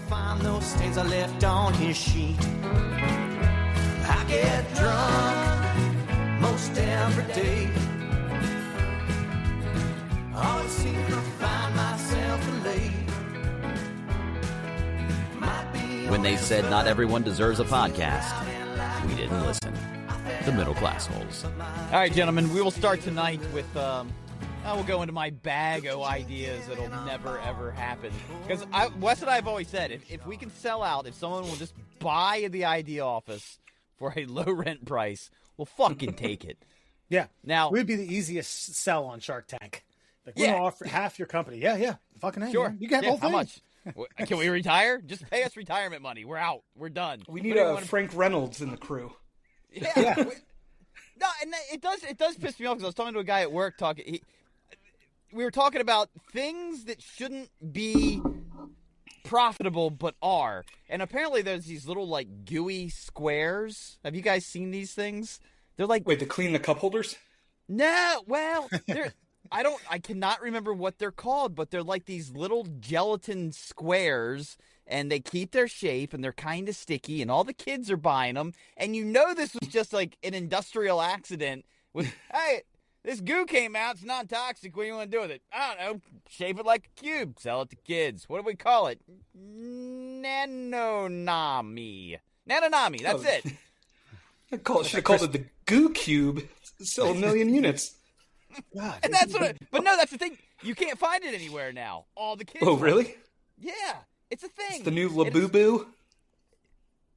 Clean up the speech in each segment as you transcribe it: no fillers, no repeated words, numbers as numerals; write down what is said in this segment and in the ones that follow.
find those stains I left on his sheet. I get drunk most every day. Always seem to find myself late. When they said not everyone deserves a podcast, we didn't listen. The Middle Class Holes. All right, gentlemen, we will start tonight with, we'll go into my bag of ideas that'll never, ever happen. Because Wes and I have always said, if we can sell out, if someone will just buy the idea office for a low rent price, we'll fucking take it. Yeah. Now, we'd be the easiest sell on Shark Tank. Like, we're Yeah. going to offer half your company. Yeah. Fucking hell. sure. Man. You get the whole thing. How much? Can we retire? Just pay us retirement money. We're out. We're done. We need a Frank Reynolds in the crew. Yeah. No, and it does piss me off because I was talking to a guy at work we were talking about things that shouldn't be profitable but are. And apparently there's these little like gooey squares. Have you guys seen these things? They're like Wait, to clean the cup holders? No, well, I cannot remember what they're called, but they're like these little gelatin squares, and they keep their shape, and they're kind of sticky, and all the kids are buying them, and you know this was just like an industrial accident with, hey, this goo came out, it's non-toxic, what do you want to do with it? I don't know, shape it like a cube, sell it to kids. What do we call it? Nanonami, that's it. Should have called it the Goo Cube. Sell 1 million units. God, And that's but no, that's the thing. You can't find it anywhere now. All the kids. Oh, really? Yeah, it's a thing. It's the new Labubu?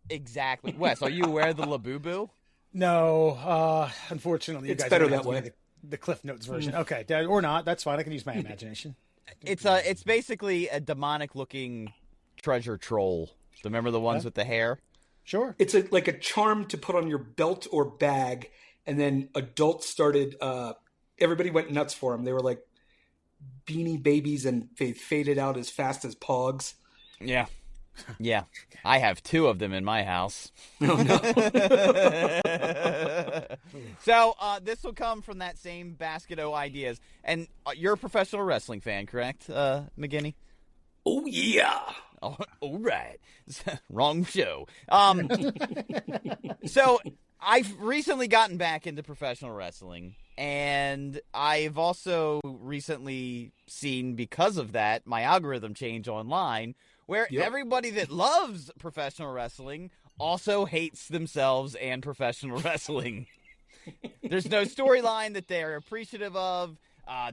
Exactly. Wes, are you aware of the Labubu? No, unfortunately, you It's guys better are gonna that have to way. give me the Cliff Notes version. Okay, or not. That's fine. I can use my imagination. It's basically a demonic looking treasure troll. Remember the ones with the hair? Sure. It's like a charm to put on your belt or bag, and then adults started... everybody went nuts for them. They were like Beanie Babies, and they faded out as fast as Pogs. Yeah. Yeah. I have 2 of them in my house. Oh, no. So this will come from that same basket of ideas. And you're a professional wrestling fan, correct, McGinny? Oh, yeah. Oh, all right. Wrong show. So I've recently gotten back into professional wrestling, and I've also recently seen, because of that, my algorithm change online, where everybody that loves professional wrestling also hates themselves and professional wrestling. There's no storyline that they're appreciative of.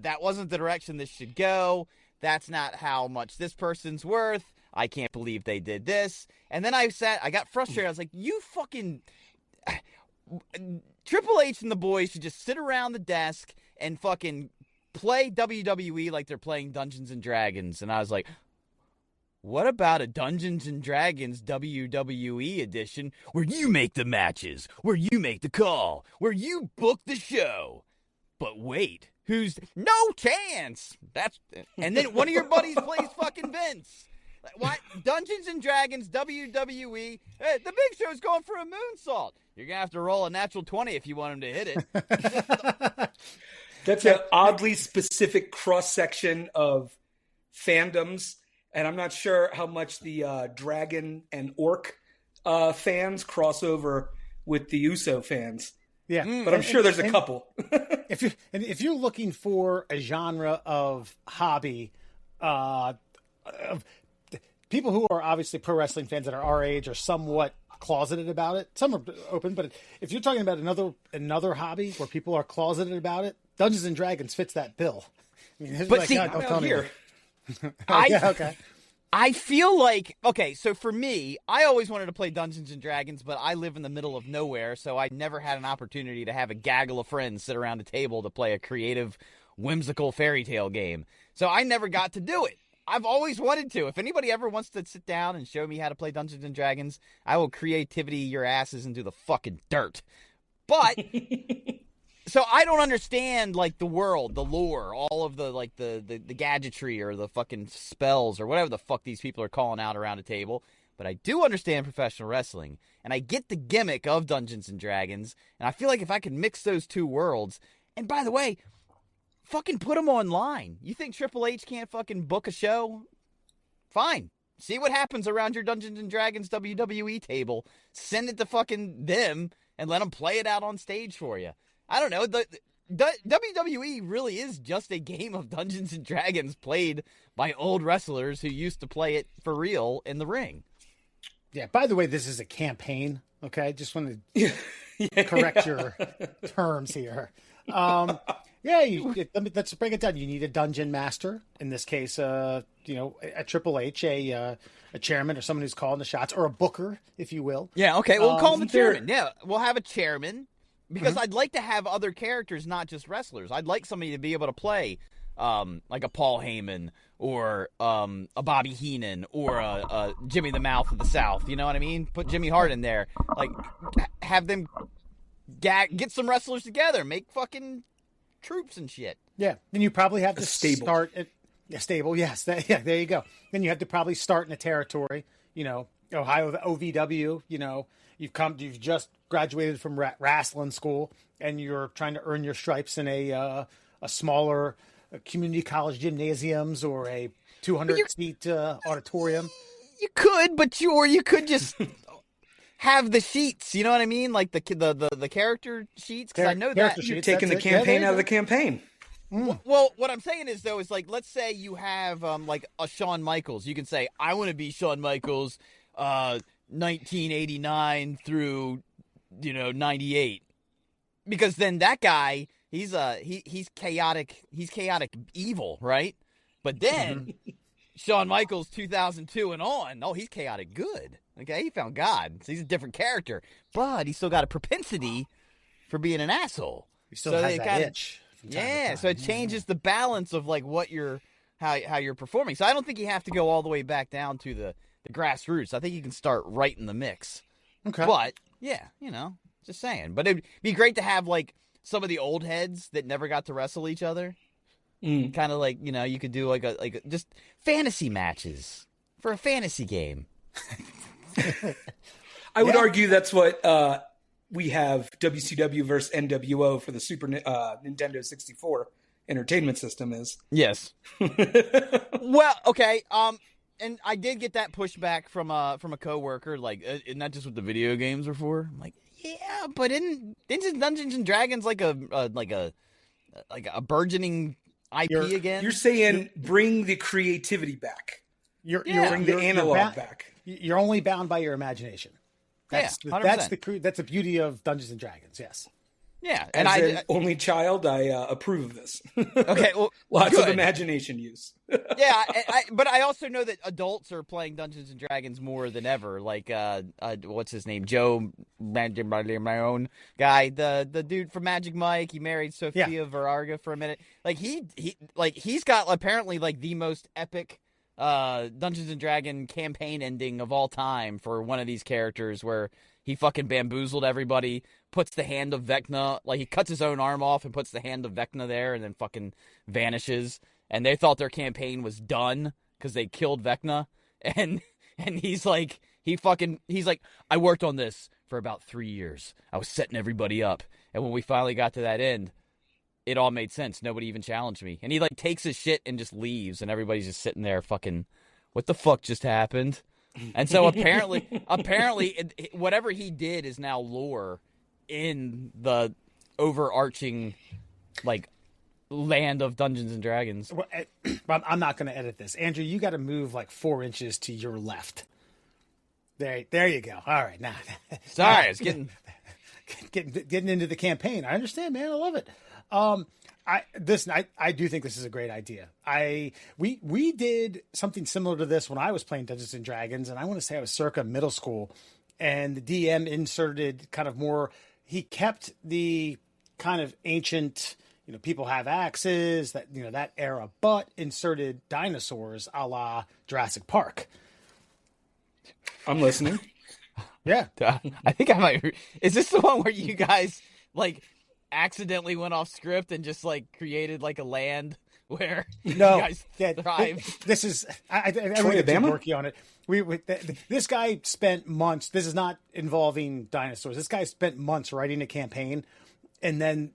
That wasn't the direction this should go. That's not how much this person's worth. I can't believe they did this. And then I got frustrated. I was like, you fucking... Triple H and the boys should just sit around the desk and fucking play WWE like they're playing Dungeons and Dragons. And I was like, what about a Dungeons and Dragons WWE edition where you make the matches, where you make the call, where you book the show? But wait, no chance. And then one of your buddies plays fucking Vince. What? Dungeons and Dragons, WWE. Hey, the Big Show's going for a moonsault. You're going to have to roll a natural 20 if you want him to hit it. That's an oddly specific cross-section of fandoms, and I'm not sure how much the Dragon and Orc fans cross over with the Uso fans. Yeah. But I'm sure there's a couple. if you're looking for a genre of hobby, of people who are obviously pro wrestling fans that are our age are somewhat closeted about it. Some are open, but if you're talking about another hobby where people are closeted about it, Dungeons and Dragons fits that bill. I mean, But like, see, God, don't tell me. here. Okay. I feel like, okay, so for me, I always wanted to play Dungeons and Dragons, but I live in the middle of nowhere, so I never had an opportunity to have a gaggle of friends sit around a table to play a creative, whimsical fairy tale game. So I never got to do it. I've always wanted to. If anybody ever wants to sit down and show me how to play Dungeons and Dragons, I will creativity your asses into the fucking dirt. But so I don't understand like the world, the lore, all of the like the gadgetry or the fucking spells or whatever the fuck these people are calling out around a table. But I do understand professional wrestling, and I get the gimmick of Dungeons and Dragons, and I feel like if I could mix those two worlds, and by the way, fucking put them online. You think Triple H can't fucking book a show? Fine. See what happens around your Dungeons and Dragons WWE table. Send it to fucking them and let them play it out on stage for you. I don't know. The WWE really is just a game of Dungeons and Dragons played by old wrestlers who used to play it for real in the ring. Yeah, by the way, this is a campaign, okay? Just want to correct your terms here. Let's break it down. You need a dungeon master. In this case, a Triple H, a chairman or someone who's calling the shots, or a booker, if you will. Yeah, okay, we'll call him the chairman. Yeah, we'll have a chairman. Because I'd like to have other characters, not just wrestlers. I'd like somebody to be able to play like a Paul Heyman or a Bobby Heenan or a Jimmy the Mouth of the South. You know what I mean? Put Jimmy Hart in there. Like, have them get some wrestlers together. Make fucking troops and shit. Yeah. Then you probably have to start at a stable. Yes. There you go. Then you have to probably start in a territory, Ohio, the OVW, you've just graduated from wrestling school and you're trying to earn your stripes in a smaller community college gymnasiums or a 200-seat auditorium. You could, or you could just have the sheets. You know what I mean? Like the character sheets. Because I know that you're taking the campaign out of the campaign. Well, what I'm saying is though, like, let's say you have like a Shawn Michaels. You can say, I want to be Shawn Michaels, 1989 through 98, because then that guy he's chaotic evil, right? But then Shawn Michaels 2002 and on, he's chaotic good. Okay, he found God, so he's a different character, but he's still got a propensity for being an asshole. He still has that itch. Yeah, so it changes the balance of like what how you're performing. So I don't think you have to go all the way back down to the grassroots. I think you can start right in the mix. Okay. But yeah, just saying. But it'd be great to have like some of the old heads that never got to wrestle each other. Kind of like, you could do like just fantasy matches for a fantasy game. I would argue that's what we have WCW versus NWO for the Super Nintendo 64 entertainment system is. Yes. Well, okay. And I did get that pushback from a coworker, like, isn't that just what the video games are for? I'm like, yeah, but isn't Dungeons and Dragons like a burgeoning IP again? You're saying bring the creativity back. Bring the analog back. You're only bound by your imagination. That's the beauty of Dungeons and Dragons. Yes. Yeah, and as an only child, I approve of this. Okay, well, lots of imagination use. Yeah, but I also know that adults are playing Dungeons and Dragons more than ever. Like, what's his name? Joe, my own guy, the dude from Magic Mike. He married Sofia Vergara for a minute. Like he's got apparently like the most epic Dungeons and Dragon campaign ending of all time for one of these characters, where he fucking bamboozled everybody, puts the hand of Vecna, like he cuts his own arm off and puts the hand of Vecna there and then fucking vanishes. And they thought their campaign was done because they killed Vecna. And he's like, I worked on this for about 3 years. I was setting everybody up. And when we finally got to that end, it all made sense. Nobody even challenged me. And he like takes his shit and just leaves. And everybody's just sitting there fucking, what the fuck just happened? And so apparently, whatever he did is now lore in the overarching, like, land of Dungeons and Dragons. Well, I'm not going to edit this. Andrew, you got to move like 4 inches to your left. There you go. All right, now. Sorry, it's getting into the campaign. I understand, man. I love it. I do think this is a great idea. We did something similar to this when I was playing Dungeons and Dragons, and I want to say I was circa middle school, and the DM inserted kind of more. He kept the kind of ancient, people have axes, that era, but inserted dinosaurs a la Jurassic Park. I'm listening. Yeah. I think I might. Is this the one where you guys like accidentally went off script and just like created like a land where you guys thrive? This is I been working on it. This guy spent months. This is not involving dinosaurs. This guy spent months writing a campaign, and then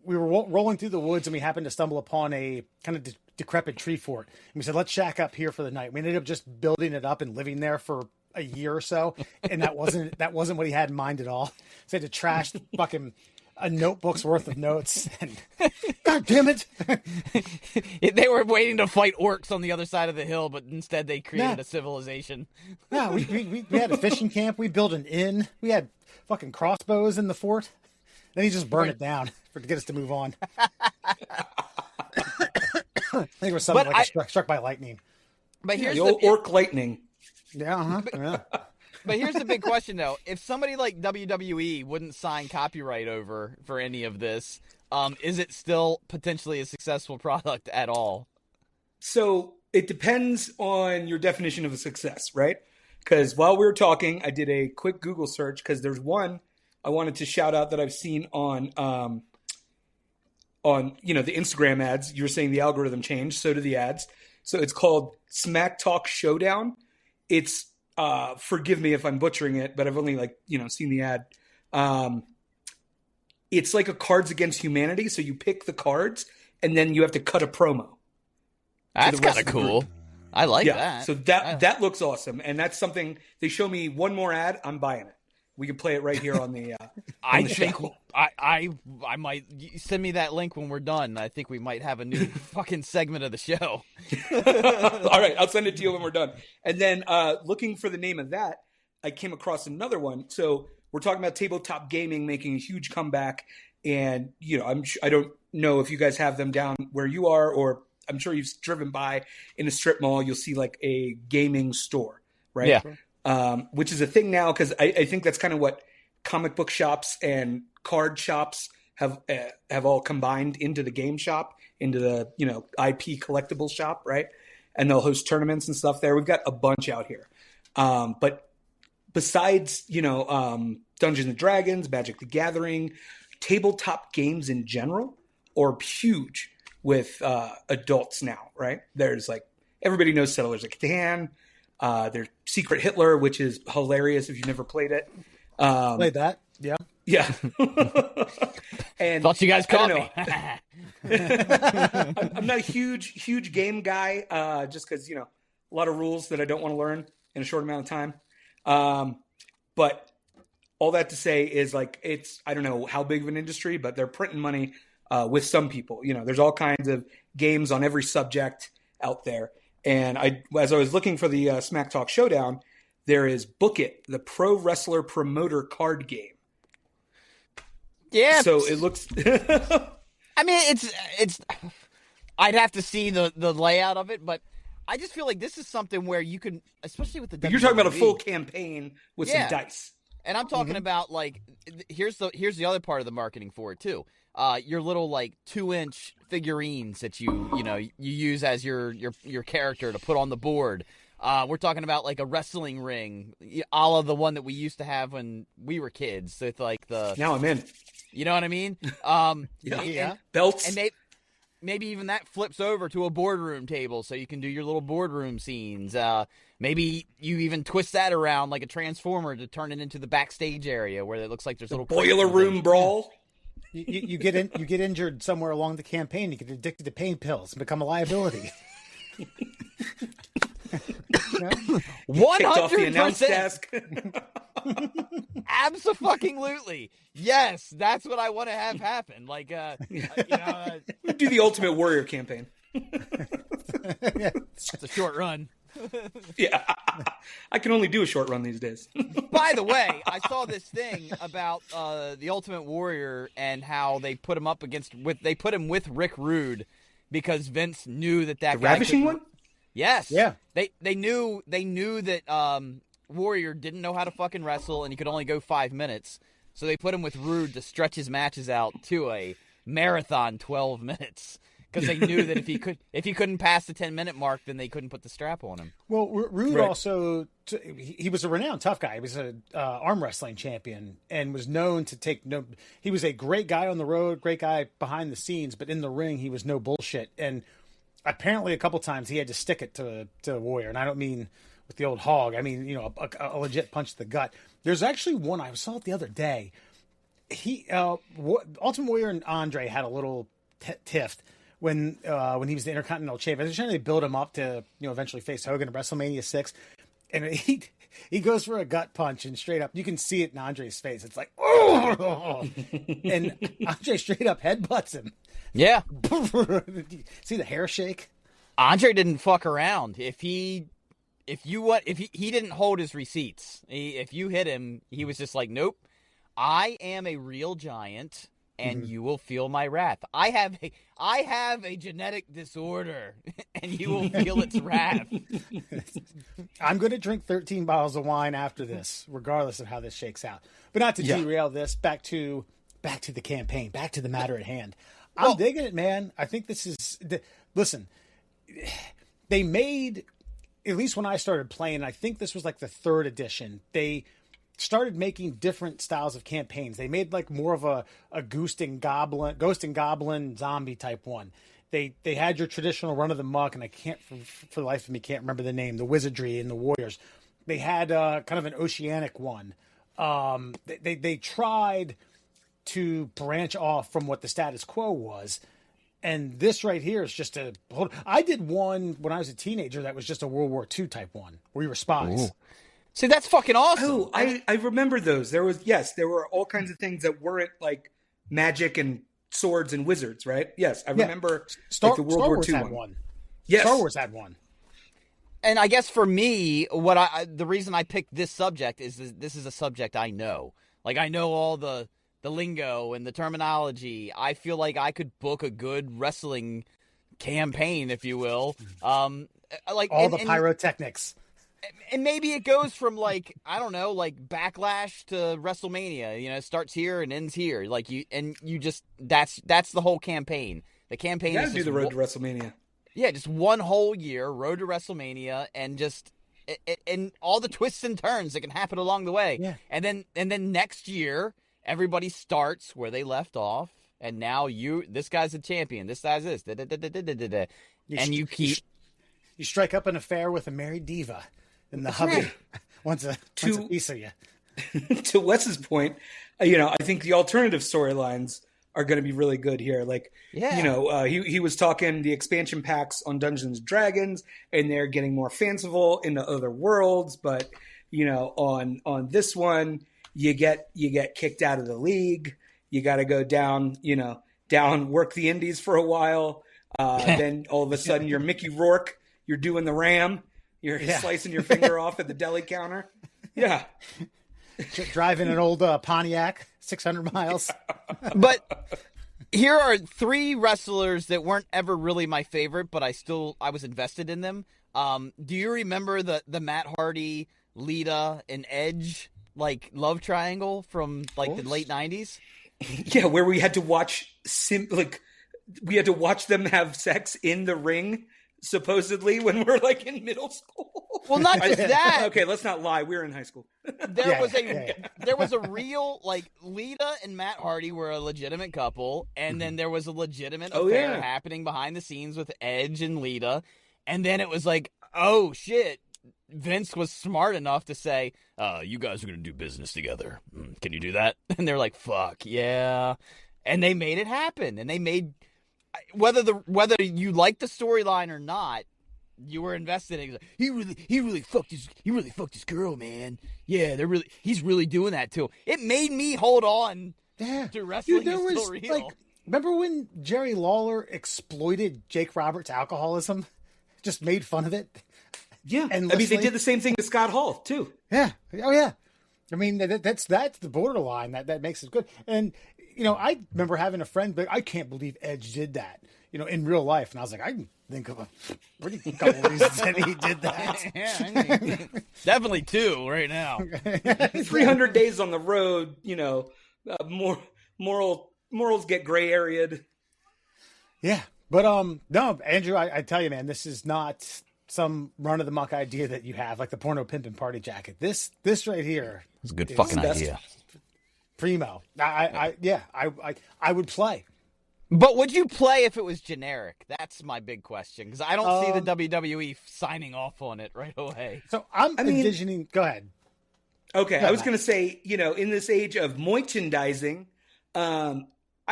we were rolling through the woods, and we happened to stumble upon a kind of decrepit tree fort. And we said, let's shack up here for the night. We ended up just building it up and living there for a year or so. And that wasn't what he had in mind at all. So he had to trash fucking a notebook's worth of notes. And God damn it. They were waiting to fight orcs on the other side of the hill, but instead they created a civilization. Yeah, we had a fishing camp. We built an inn. We had fucking crossbows in the fort. Then he just burned it down to get us to move on. I think it was something struck by lightning. But here's the old orc lightning. Yeah, uh-huh. Yeah. But here's the big question, though. If somebody like WWE wouldn't sign copyright over for any of this, is it still potentially a successful product at all? So it depends on your definition of a success, right? Because while we were talking, I did a quick Google search because there's one I wanted to shout out that I've seen on the Instagram ads. You're saying the algorithm changed, so do the ads. So it's called Smack Talk Showdown. It's forgive me if I'm butchering it, but I've only seen the ad. It's like a Cards Against Humanity. So you pick the cards and then you have to cut a promo. That's kind of cool. I like that. So that looks awesome. And that's something they show me one more ad. I'm buying it. We can play it right here on the, I think I might send me that link when we're done. I think we might have a new fucking segment of the show. All right. I'll send it to you when we're done. And then, looking for the name of that, I came across another one. So we're talking about tabletop gaming making a huge comeback. And, I don't know if you guys have them down where you are, or I'm sure you've driven by in a strip mall. You'll see like a gaming store, right? Yeah. Which is a thing now, because I think that's kind of what comic book shops and card shops have all combined into the game shop, into the IP collectible shop, right? And they'll host tournaments and stuff there. We've got a bunch out here, but besides Dungeons and Dragons, Magic the Gathering, tabletop games in general are huge with adults now, right? There's like everybody knows Settlers of Catan. There's Secret Hitler, which is hilarious if you've never played it. Played that, yeah. Yeah. And thought you guys caught me. I'm not a huge game guy, just because a lot of rules that I don't want to learn in a short amount of time. But all that to say is I don't know how big of an industry, but they're printing money with some people. There's all kinds of games on every subject out there. And as I was looking for the Smack Talk Showdown, there is Book It, the pro wrestler promoter card game. Yeah. So it looks. I mean, it's. I'd have to see the layout of it, but I just feel like this is something where you can, especially with the. But you're talking about a full campaign with some dice. And I'm talking about here's the other part of the marketing for it too. Your little 2-inch figurines that you use as your character to put on the board. We're talking about like a wrestling ring, a la the one that we used to have when we were kids. With Now I'm in. You know what I mean? And belts. And maybe even that flips over to a boardroom table, so you can do your little boardroom scenes. Maybe you even twist that around like a transformer to turn it into the backstage area where it looks like there's little boiler room brawl. You get injured somewhere along the campaign. You get addicted to pain pills and become a liability. 100%. Abso-fucking-lutely. Yes, that's what I want to have happen. Do the Ultimate Warrior campaign. It's a short run. Yeah, I can only do a short run these days. By the way, I saw this thing about the Ultimate Warrior and how they put him with Rick Rude because Vince knew that the guy ravishing one. Yes. Yeah. They knew that Warrior didn't know how to fucking wrestle and he could only go 5 minutes, so they put him with Rude to stretch his matches out to a marathon 12 minutes. Because they knew that if he couldn't pass the 10-minute mark, then they couldn't put the strap on him. Well, Rude also he was a renowned tough guy. He was an arm wrestling champion and was known to take no. He was a great guy on the road, great guy behind the scenes, but in the ring he was no bullshit. And apparently, a couple times he had to stick it to Warrior, and I don't mean with the old hog. I mean a legit punch to the gut. There's actually one I saw it the other day. Ultimate Warrior and Andre had a little tiff. when he was the Intercontinental Champion. They're trying to build him up to eventually face Hogan at WrestleMania 6, and he goes for a gut punch, and straight up you can see it in Andre's face. It's like, oh, and Andre straight up headbutts him. Yeah, see the hair shake. Andre didn't fuck around. If he didn't hold his receipts. If you hit him, he was just like, nope. I am a real giant, and you will feel my wrath. I have a genetic disorder, and you will feel its wrath. I'm going to drink 13 bottles of wine after this, regardless of how this shakes out. But not to derail this, back to the campaign, back to the matter at hand. I'm digging it, man. I think this is listen. They made, at least when I started playing, I think this was like the 3rd edition. They started making different styles of campaigns. They made like more of a ghost and goblin zombie type one. They had your traditional run of the muck, and I can't for the life of me can't remember the name. The wizardry and the warriors. They had kind of an oceanic one. They tried to branch off from what the status quo was. And this right here is just I did one when I was a teenager that was just a World War II type one where you were spies. Ooh. See, that's fucking awesome. Oh, I remember those. There were all kinds of things that weren't like magic and swords and wizards, right? Yes, I remember the World War II one. Yes. Star Wars had one. And I guess for me, the reason I picked this subject is this is a subject I know. Like, I know all the lingo and the terminology. I feel like I could book a good wrestling campaign, if you will. Like all the pyrotechnics. And maybe it goes from like, I don't know, like Backlash to WrestleMania. It starts here and ends here. Like that's the whole campaign. The campaign you is gotta do the road to WrestleMania. Yeah, just one whole year, road to WrestleMania, and just and all the twists and turns that can happen along the way. Yeah. And then next year, everybody starts where they left off, and now this guy's a champion. This guy's this. You strike up an affair with a married diva. And the hubby wants a piece of you. To Wes's point, I think the alternative storylines are going to be really good here. Like, he was talking the expansion packs on Dungeons and Dragons, and they're getting more fanciful into other worlds. But on this one, you get kicked out of the league. You got to go down, work the indies for a while. Then all of a sudden, you're Mickey Rourke. You're doing the ram. You're slicing your finger off at the deli counter. Yeah. Driving an old Pontiac 600 miles. But here are 3 wrestlers that weren't ever really my favorite, but I was invested in them. Do you remember the Matt Hardy, Lita, and Edge love triangle from the late 90s? Yeah, where we had to watch we had to watch them have sex in the ring. Supposedly when we're in middle school. Well, not just that. Okay, let's not lie. We were in high school. There was a real Lita and Matt Hardy were a legitimate couple, and then there was a legitimate affair happening behind the scenes with Edge and Lita, and then it was like, oh shit, Vince was smart enough to say, you guys are gonna do business together. Can you do that? And they're like, fuck yeah, and they made it happen, and they made. Whether you like the storyline or not, you were invested in it. He really fucked his girl, man. Yeah, he's really doing that too. It made me hold on to wrestling. Dude, is still real. Remember when Jerry Lawler exploited Jake Roberts' alcoholism? Just made fun of it. Yeah, they did the same thing to Scott Hall too. Yeah. Oh yeah. I mean that's the borderline that makes it good. And I remember having a friend, but I can't believe Edge did that, in real life. And I was like, I can think of a couple reasons that he did that. Definitely 2 right now. 300 days on the road, morals get gray areaed. Yeah. But, no, Andrew, I tell you, man, this is not some run of the muck idea that you have, like the porno pimp and party jacket. This right here. It's a good fucking idea. Primo. I would play. But would you play if it was generic? That's my big question, because I don't see the WWE signing off on it right away. So I'm envisioning. Go ahead. Okay, I was going to say, in this age of merchandising, I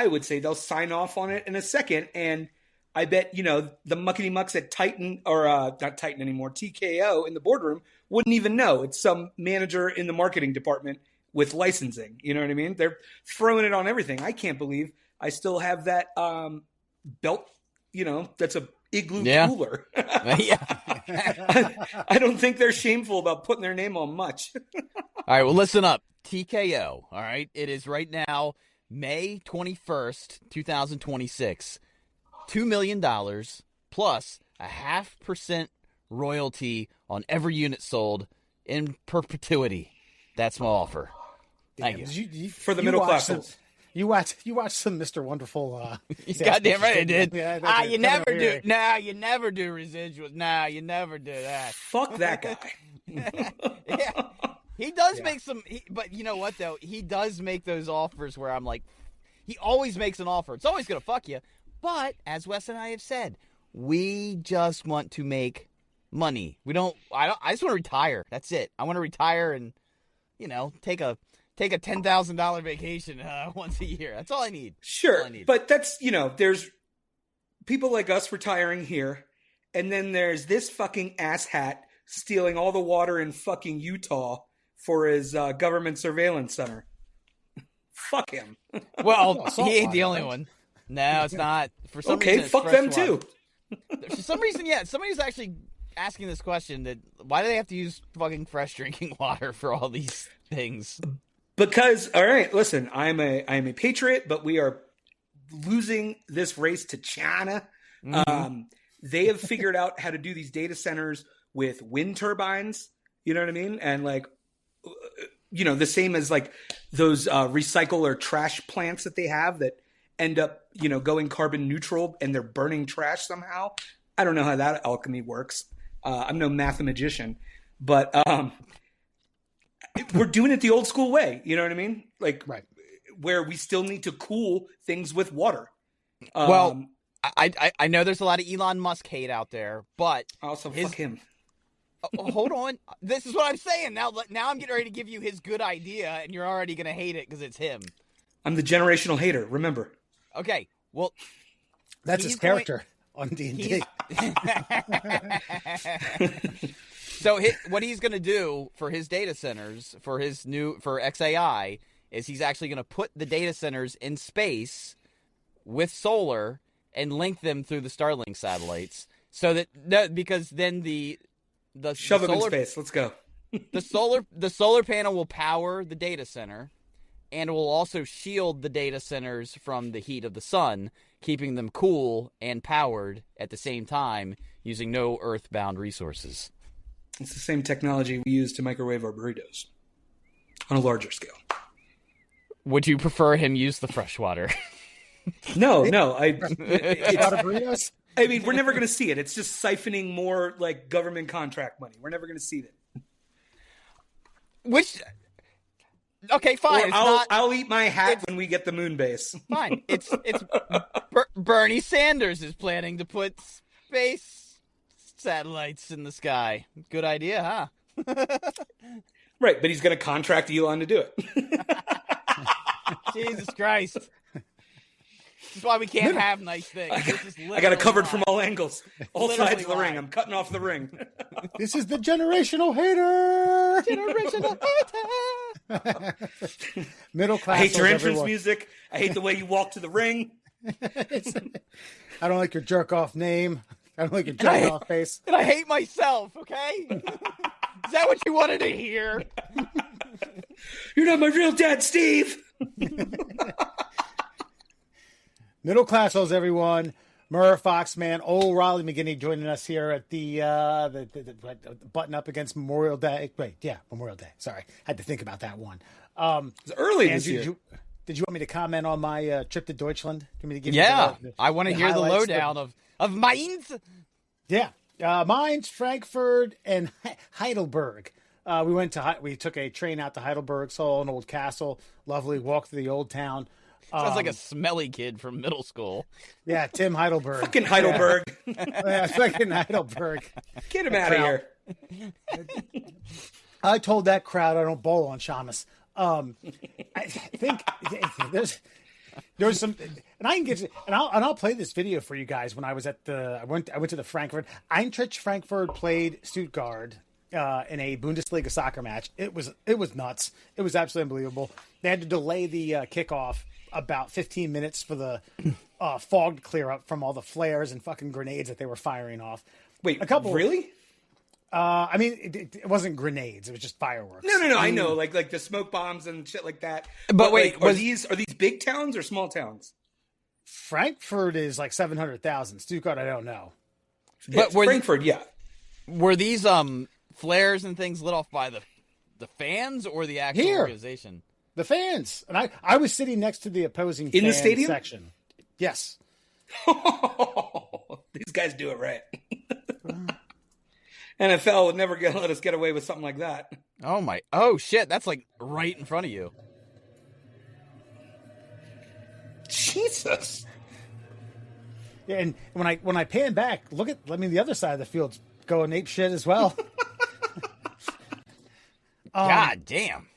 would say they'll sign off on it in a second, and I bet, the muckety mucks at Titan, or not Titan anymore, TKO in the boardroom wouldn't even know. It's some manager in the marketing department with licensing. You know what I mean? They're throwing it on everything. I can't believe I still have that belt, that's a igloo cooler. I don't think they're shameful about putting their name on much. All right, well, listen up. TKO, all right? It is right now May 21st, 2026. $2 million plus a 0.5% royalty on every unit sold in perpetuity. That's my offer. Thank you. For the middle class. You watched some Mr. Wonderful. He's goddamn right I did. Yeah, you never do. No, you never do residuals. No, you never do that. Fuck that guy. Yeah. He does make some, but you know what, though? He does make those offers where I'm like, he always makes an offer. It's always going to fuck you. But, as Wes and I have said, we just want to make money. I just want to retire. That's it. I want to retire and, take a $10,000 vacation once a year. That's all I need. Sure. But that's, there's people like us retiring here. And then there's this fucking asshat stealing all the water in fucking Utah for his government surveillance center. Fuck him. Well, he ain't the only one. No, it's not. For some reason, fuck them too. For some reason, somebody's actually asking this question: that why do they have to use fucking fresh drinking water for all these things? Because, all right, listen, I'm a patriot, but we are losing this race to China. Mm-hmm. They have figured out how to do these data centers with wind turbines. You know what I mean? And the same as like those recycle or trash plants that they have that end up, going carbon neutral and they're burning trash somehow. I don't know how that alchemy works. I'm no mathematician, but we're doing it the old school way. You know what I mean? Right. Where we still need to cool things with water. Well, I know there's a lot of Elon Musk hate out there, but also fuck him. Hold on. This is what I'm saying. Now I'm getting ready to give you his good idea, and you're already going to hate it because it's him. I'm the generational hater, remember. Okay, well... That's his character on D&D. So what he's going to do for his data centers, for XAI, is he's actually going to put the data centers in space with solar and link them through the Starlink satellites. So because then the shove them in space. Let's go. the solar panel will power the data center, and it will also shield the data centers from the heat of the sun, keeping them cool and powered at the same time, using no earthbound resources. It's the same technology we use to microwave our burritos on a larger scale. Would you prefer him use the fresh water? No. Burritos? I mean, we're never going to see it. It's just siphoning more like government contract money. We're never going to see that. Okay, fine. I'll eat my hat when we get the moon base. Fine. It's Bernie Sanders is planning to put space satellites in the sky. Good idea, huh? Right, but he's going to contract Elon to do it. Jesus Christ. This is why we can't have nice things. I got it covered from all angles. All sides of the ring. I'm cutting off the ring. This is the generational hater. Middle class. I hate your entrance music. I hate the way you walk to the ring. I don't like your jerk off name. I don't like your jerk off face. And I hate myself, okay? Is that what you wanted to hear? You're not my real dad, Steve. Middle class hoes, everyone. Murr, Foxman, Ole Rollie McGinny joining us here at the button up against Memorial Day. Wait, yeah, Memorial Day. Sorry, had to think about that one. It's early Andrew, this year. Did you want me to comment on my trip to Deutschland? Do you want me to give you I want to hear the lowdown of Mainz. Yeah, Mainz, Frankfurt, and Heidelberg. We took a train out to Heidelberg, saw an old castle, lovely. Walked through the old town. Sounds like a smelly kid from middle school. Yeah, Tim Heidelberg. Fucking Heidelberg. Yeah, fucking Heidelberg. Get him out of here. I told that crowd I don't bowl on Shamus. I think There was some, and I can get, and I'll play this video for you guys. When I was I went to the Frankfurt. Eintracht Frankfurt played Stuttgart in a Bundesliga soccer match. It was nuts. It was absolutely unbelievable. They had to delay the kickoff about 15 minutes for the fog to clear up from all the flares and fucking grenades that they were firing off. Wait, a couple really? I mean, it wasn't grenades. It was just fireworks. No. I know, like the smoke bombs and shit like that. But wait, like, are these big towns or small towns? Frankfurt is like 700,000. Stuttgart, I don't know. But Frankfurt, yeah. Were these flares and things lit off by the fans or the actual organization? The fans. And I was sitting next to the opposing in fan the stadium section. Yes. These guys do it right. NFL would never let us get away with something like that. Oh shit, that's like right in front of you. Jesus. Yeah, and when I pan back, the other side of the field's going ape shit as well. God damn.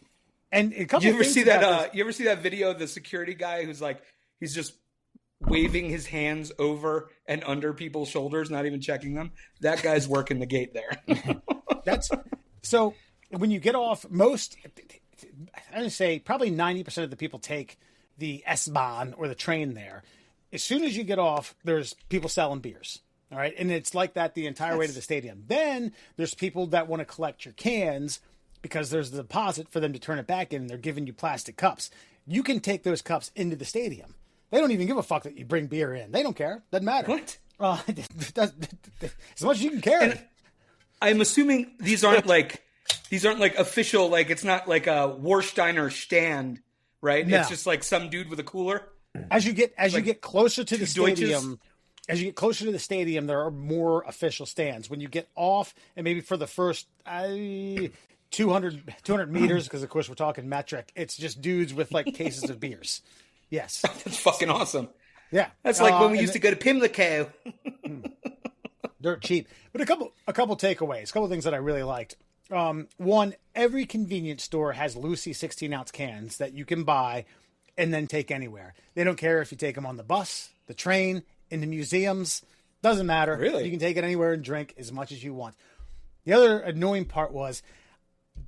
And a couple you ever see that video of the security guy who's like, he's just waving his hands over and under people's shoulders, not even checking them? That guy's working the gate there. That's so when you get off, I would say probably 90% of the people take the S-Bahn or the train there. As soon as you get off, there's people selling beers. All right. And it's like that the entire way to the stadium. Then there's people that want to collect your cans because there's the deposit for them to turn it back in, and they're giving you plastic cups. You can take those cups into the stadium. They don't even give a fuck that you bring beer in. They don't care. Doesn't matter. What? As much as you can carry. And I'm assuming these aren't like official, like it's not like a Warsteiner stand, right? No. It's just like some dude with a cooler. As you get closer to the Deutsches? stadium, there are more official stands. When you get off, and maybe for the first 200 meters, because of course we're talking metric, it's just dudes with like cases of beers. Yes. That's fucking awesome. Yeah. That's like when we used to go to Pimlico. Dirt cheap. But a couple takeaways, a couple things that I really liked. One, every convenience store has Lucy 16-ounce cans that you can buy and then take anywhere. They don't care if you take them on the bus, the train, in the museums. Doesn't matter. Really? You can take it anywhere and drink as much as you want. The other annoying part was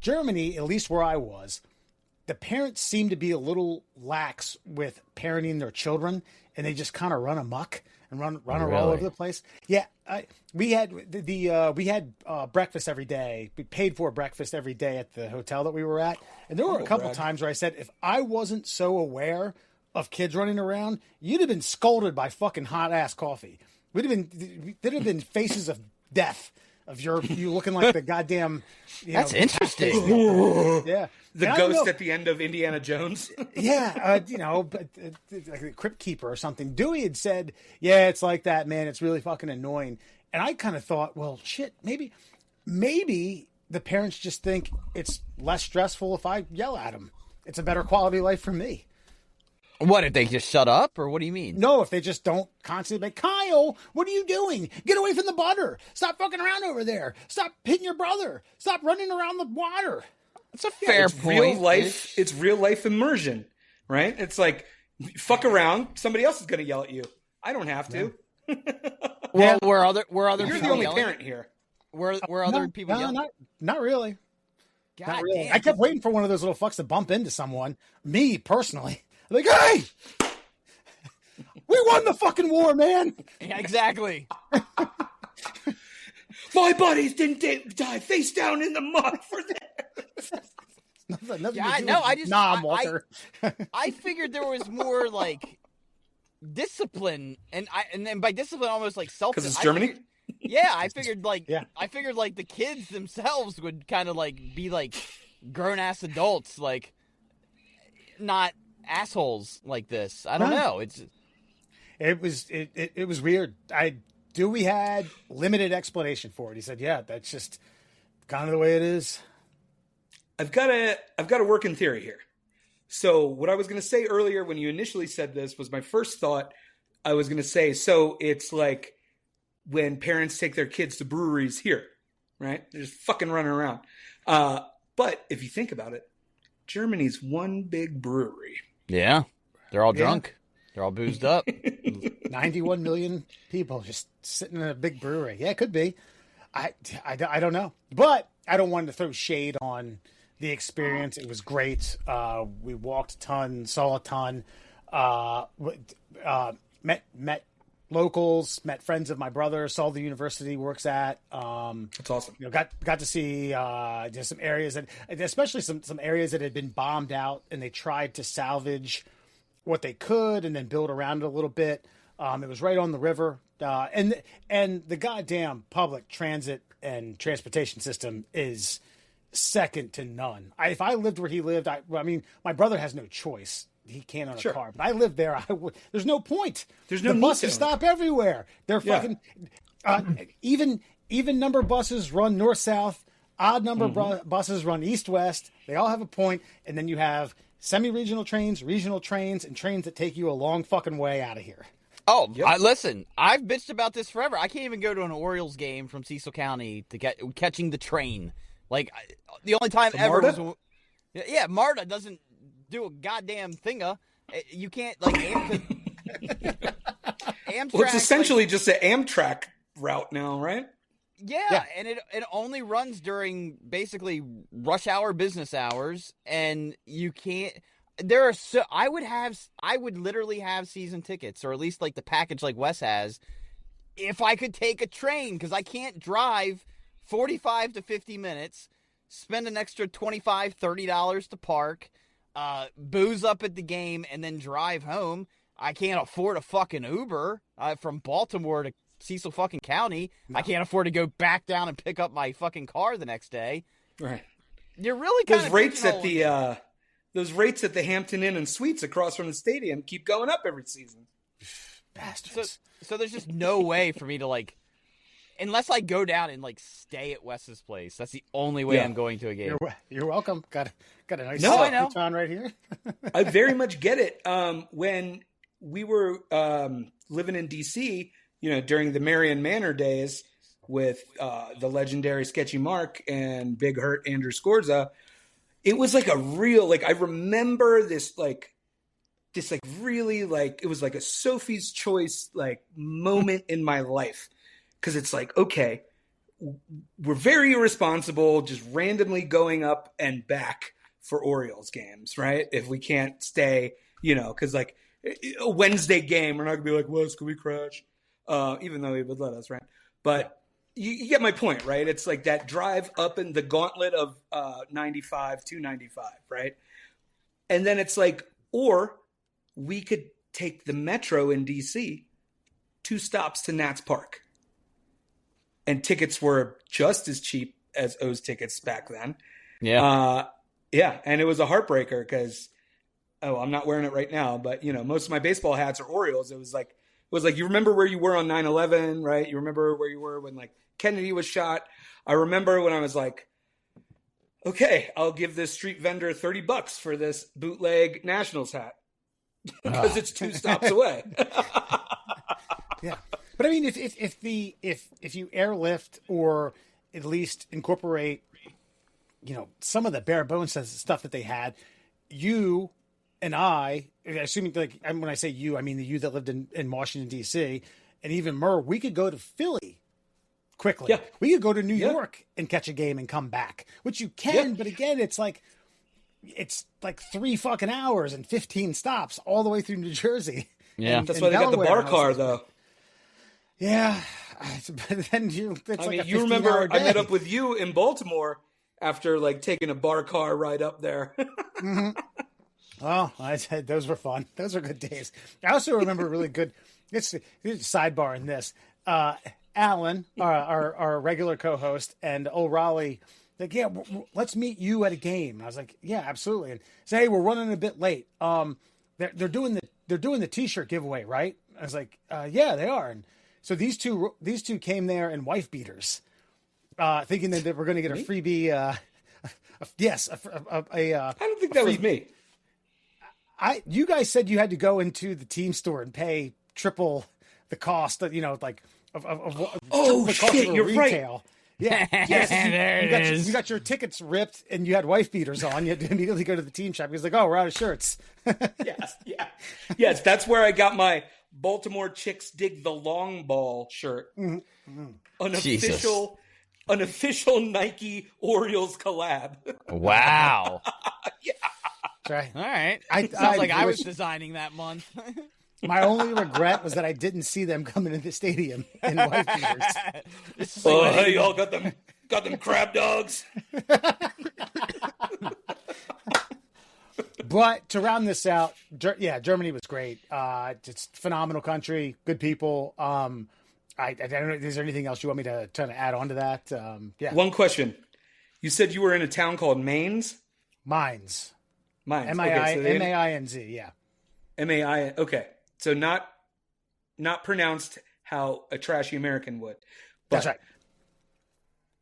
Germany, at least where I was, the parents seem to be a little lax with parenting their children, and they just kind of run amok and run all over the place. Yeah, we had breakfast every day. We paid for breakfast every day at the hotel that we were at, and there were a couple times where I said, if I wasn't so aware of kids running around, you'd have been scolded by fucking hot ass coffee. There'd have been faces of death of you looking like the goddamn. That's interesting. Yeah. The ghost at the end of Indiana Jones. Yeah, like the Crypt Keeper or something. Dewey had said, "Yeah, it's like that, man. It's really fucking annoying." And I kind of thought, well, shit, maybe the parents just think it's less stressful if I yell at them. It's a better quality of life for me. What, if they just shut up, or what do you mean? No, if they just don't constantly be, Kyle, what are you doing? Get away from the butter. Stop fucking around over there. Stop hitting your brother. Stop running around the water. That's a fair point. Real life. It's real life immersion, right? It's like, fuck around. Somebody else is going to yell at you. I don't have to. Yeah. Well, were other You're people the only yelling? Parent here. Were other people yelling? Not really. God Not really. damn. I kept waiting for one of those little fucks to bump into someone. Me, personally. Like, hey! We won the fucking war, man! Yeah, exactly. My buddies didn't die face down in the mud for that. Walter. I figured there was more like discipline, and then by discipline almost like self. Because it's Germany. I figured like the kids themselves would kind of like be like grown ass adults, like not assholes like this. I don't know. It was weird. Dewey had limited explanation for it. He said, "Yeah, that's just kind of the way it is." I've got a working theory here. So what I was going to say earlier when you initially said this was my first thought. I was going to say, so it's like when parents take their kids to breweries here, right? They're just fucking running around. But if you think about it, Germany's one big brewery. Yeah, they're all drunk. They're all boozed up. 91 million people just sitting in a big brewery. Yeah, it could be. I don't know. But I don't want to throw shade on the experience. It was great. We walked a ton, saw a ton, met locals, met friends of my brother, saw the university he works at. That's awesome. Got to see just some areas that, especially some areas that had been bombed out, and they tried to salvage what they could and then build around it a little bit. It was right on the river, and the goddamn public transit and transportation system is second to none. If I lived where he lived, I mean, my brother has no choice. He can't own a car, but I lived there. There's no point. There's no the need buses to. Stop everywhere. They're fucking even number buses run north south. Odd number buses run east west. They all have a point, and then you have semi-regional trains, regional trains, and trains that take you a long fucking way out of here. Oh, listen, I've bitched about this forever. I can't even go to an Orioles game from Cecil County to get catching the train. Like, the only time ever MARTA? was... Yeah, MARTA doesn't do a goddamn thinga. You can't, like... Amtrak, Well, it's essentially just an Amtrak route now, right? Yeah, and it only runs during basically rush hour business hours, and you can't. I would literally have season tickets, or at least like the package like Wes has, if I could take a train, because I can't drive 45 to 50 minutes, spend an extra $25, $30 to park, booze up at the game, and then drive home. I can't afford a fucking Uber from Baltimore to Cecil fucking County. No. I can't afford to go back down and pick up my fucking car the next day. Right. You're really kind those rates at the Hampton Inn and Suites across from the stadium keep going up every season. Bastards. So there's just no way for me to, like, unless I go down and like stay at Wes's place. That's the only way I'm going to a game. You're welcome. Got a nice futon right here. I very much get it. When we were living in DC, during the Marion Manor days with the legendary Sketchy Mark and Big Hurt Andrew Scorza, it was like a real, I remember this really, it was like a Sophie's Choice, moment in my life. Cause it's like, okay, we're very irresponsible, just randomly going up and back for Orioles games, right? If we can't stay, cause a Wednesday game, we're not gonna be like, Wes, can we crash? Even though he would let us, right? But you get my point, right? It's like that drive up in the gauntlet of 95 to 95, right? And then it's like, or we could take the Metro in DC 2 stops to Nats Park. And tickets were just as cheap as O's tickets back then. Yeah. And it was a heartbreaker because, I'm not wearing it right now, but, most of my baseball hats are Orioles. It was like, you remember where you were on 9/11, right? You remember where you were when Kennedy was shot. I remember when I was like, okay, I'll give this street vendor $30 for this bootleg Nationals hat because it's 2 stops away. Yeah. But I mean, if you airlift or at least incorporate, some of the bare bones stuff that they had, you and I, assuming when I say you, I mean the you that lived in Washington, D.C., and even Murr, we could go to Philly quickly. Yeah. We could go to New York and catch a game and come back, which you can. But again, it's like 3 fucking hours and 15 stops all the way through New Jersey. Yeah. That's why they got the bar car, though. Yeah. But then you remember I met up with you in Baltimore after taking a bar car ride up there. Mm-hmm. Oh, those were fun. Those were good days. I also remember really good. It's a sidebar in this. Alan, our regular co-host, and Ole Rollie, let's meet you at a game. I was like, yeah, absolutely. And say, hey, we're running a bit late. They're doing the T-shirt giveaway, right? I was like, yeah, they are. And so these two came there in wife beaters, thinking that we're going to get a freebie. Yes, I don't think that was me. You guys said you had to go into the team store and pay triple the cost of, of oh shit, of you're retail. right. Yeah. There it is. You got your tickets ripped and you had wife beaters on. You had to immediately go to the team shop. He was like, oh, we're out of shirts. Yes, that's where I got my Baltimore Chicks Dig the Long Ball shirt. Mm-hmm. An official Nike Orioles collab. Wow. Yeah. That's right. All right. Sounds like I was designing that month. My only regret was that I didn't see them coming into the stadium in wife beaters. It's just like, Hey, y'all got them crab dogs. But to round this out, Germany was great. It's a phenomenal country, good people. I don't know. Is there anything else you want me to kind of add on to that? Yeah. One question. You said you were in a town called Mainz? Mainz. Okay, M-A-I-N-Z, yeah. M-A-I, okay. So not pronounced how a trashy American would. But That's right.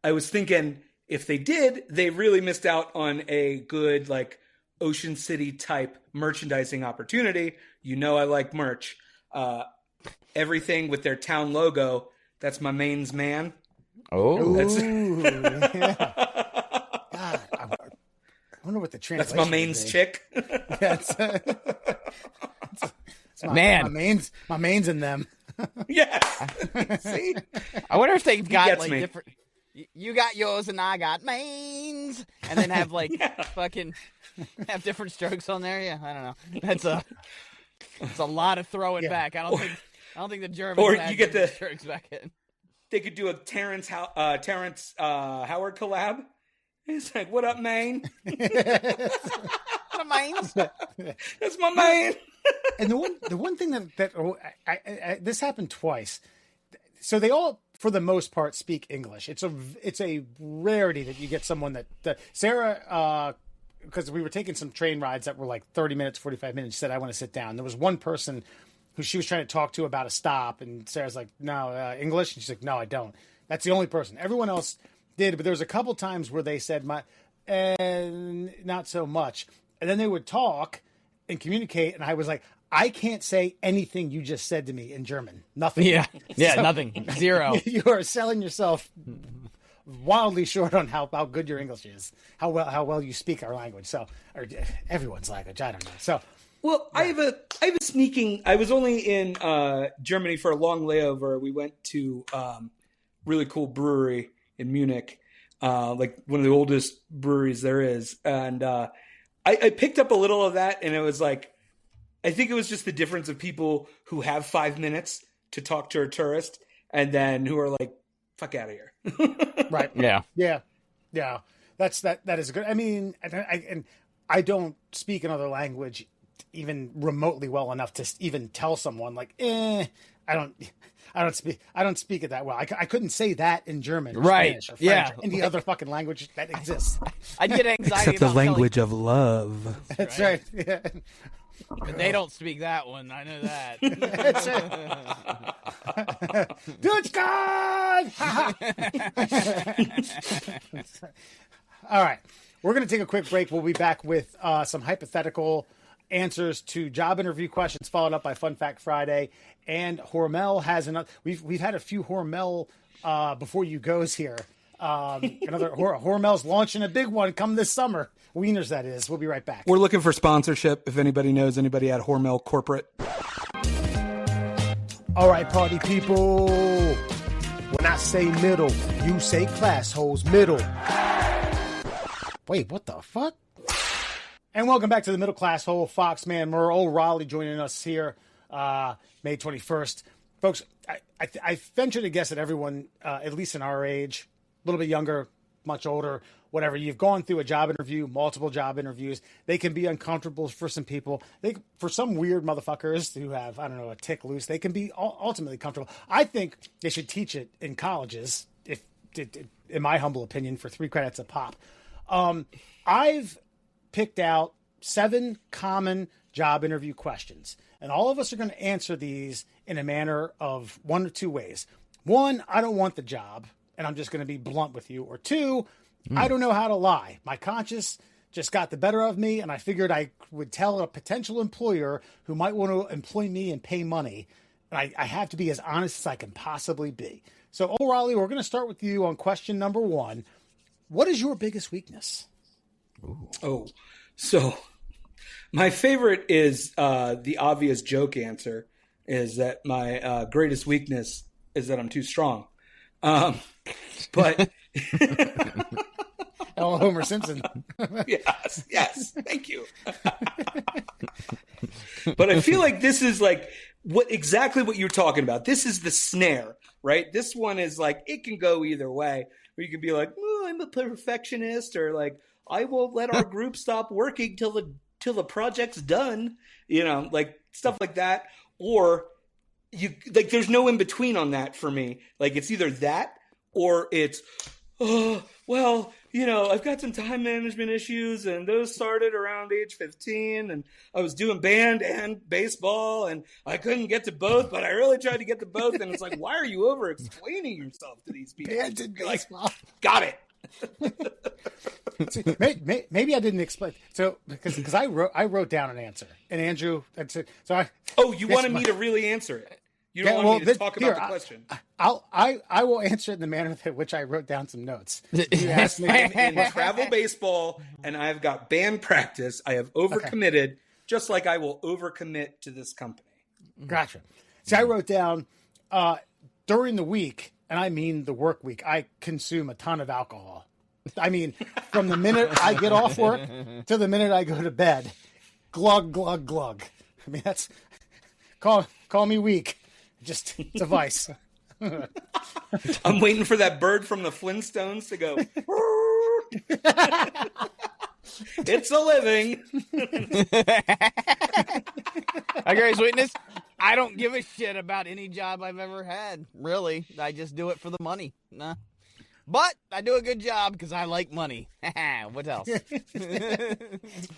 I was thinking if they did, they really missed out on a good like Ocean City type merchandising opportunity. You know I like merch. Everything with their town logo, that's my Mainz man. oh. Yeah. God, I wonder what the translation That's my Mainz chick. It's Man. my Mainz in them. Yes. See? I wonder if they've got gets like me. different. You got yours and I got Mainz, and then have like fucking have different strokes on there. Yeah, I don't know. That's a lot of throwing back. I don't think the Germans or had you get different the- strokes back in. They could do a Terrence Howard collab. It's like, what up, Maine? What Mainz? That's my Maine. And the one thing that this happened twice. So they all, for the most part, speak English. It's a rarity that you get someone that Sarah, because we were taking some train rides that were like 30 minutes, 45 minutes. She said, I want to sit down. There was one person who she was trying to talk to about a stop, and Sarah's like, no, English? And she's like, no, I don't. That's the only person. Everyone else did, but there was a couple times where they said, not so much. And then they would talk and communicate, and I was like, I can't say anything you just said to me in German. Nothing. Yeah, nothing. Zero. You are selling yourself wildly short on how good your English is, how well you speak our language. Or everyone's language. I don't know. So, well, yeah. I have a sneaking. I was only in Germany for a long layover. We went to really cool brewery in Munich, like one of the oldest breweries there is, and I picked up a little of that, and it was like, I think it was just the difference of people who have 5 minutes to talk to a tourist, and then who are like, "Fuck out of here." Right. Yeah. That is good. I mean, I don't speak another language even remotely well enough to even tell someone like, I don't speak it that well. I couldn't say that in German, or right? Spanish, or French, or any other fucking language that exists. I'd get anxiety Except the about language of love. That's right. Yeah. But they don't speak that one. I know that. That's it. Dutch God! All right. We're going to take a quick break. We'll be back with some hypothetical answers to job interview questions, followed up by Fun Fact Friday. And Hormel has another. We've had a few Hormel before you goes here. Another Hormel's launching a big one come this summer. Wieners, that is. We'll be right back. We're looking for sponsorship. If anybody knows anybody at Hormel Corporate. All right, party people. When I say middle, you say class holes middle. Wait, what the fuck? And welcome back to the Middle Class Hole. Foxman and Murr, Ole Rollie joining us here May 21st. Folks, I venture to guess that everyone, at least in our age, a little bit younger, much older, whatever, you've gone through a job interview, multiple job interviews. They can be uncomfortable for some people. For some weird motherfuckers who have, I don't know, a tick loose, they can be ultimately comfortable. I think they should teach it in colleges, in my humble opinion, for 3 credits a pop. I've picked out 7 common job interview questions, and all of us are going to answer these in a manner of 1 or 2 ways. 1, I don't want the job, and I'm just going to be blunt with you. Or 2, I don't know how to lie. My conscience just got the better of me, and I figured I would tell a potential employer who might want to employ me and pay money. And I have to be as honest as I can possibly be. So, Ole Rollie, we're going to start with you on question number 1. What is your biggest weakness? Ooh. Oh, so my favorite is the obvious joke answer is that my greatest weakness is that I'm too strong. But Oh, Homer Simpson. yes, thank you. But I feel like this is like exactly what you're talking about. This is the snare, right? This one is like, it can go either way. Where you can be like, oh, I'm a perfectionist, or like, I won't let our group stop working till the project's done, like stuff like that. Or you like, there's no in between on that for me. Like, it's either that or it's, oh, well, I've got some time management issues, and those started around age 15, and I was doing band and baseball, and I couldn't get to both, but I really tried to get to both. And it's like, why are you over explaining yourself to these people? Band and baseball. Like, got it. See, maybe I didn't explain. So because I wrote down an answer, and Andrew, that's it. So you wanted me to really answer it. You don't want me to talk about the question. I will answer it in the manner in which I wrote down some notes. You asked me in travel baseball, and I've got band practice. I have overcommitted, just like I will overcommit to this company. Gotcha. See, I wrote down during the week, and I mean the work week, I consume a ton of alcohol. I mean, from the minute I get off work to the minute I go to bed, glug, glug, glug. I mean, that's call me weak. Just, it's a vice. I'm waiting for that bird from the Flintstones to go. It's a living. I greatest witness. I don't give a shit about any job I've ever had. Really, I just do it for the money. Nah. But I do a good job because I like money. What else?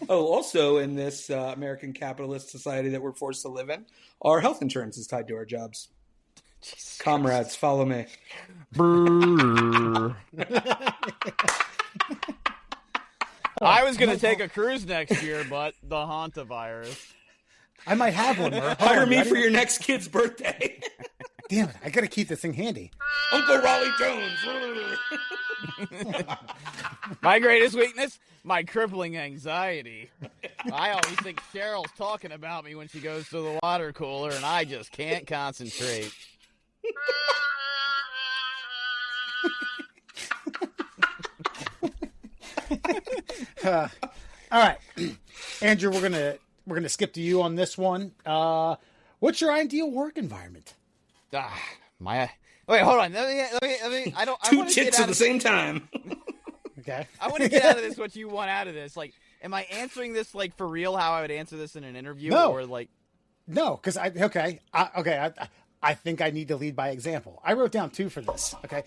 Also in this American capitalist society that we're forced to live in, our health insurance is tied to our jobs. Jesus Comrades, Christ. Follow me. I was going to take a cruise next year, but the hantavirus. I might have one. Hire me for your next kid's birthday. Damn it, I got to keep this thing handy. Uncle Rollie Jones. My greatest weakness? My crippling anxiety. I always think Cheryl's talking about me when she goes to the water cooler, and I just can't concentrate. All right, Andrew, we're gonna skip to you on this one. What's your ideal work environment? Wait, hold on. Let me. Two chicks at the same time. Okay. I want to get out of this what you want out of this. Like, am I answering this like for real? How I would answer this in an interview? No. Or like, no, because I think I need to lead by example. I wrote down 2 for this. Okay,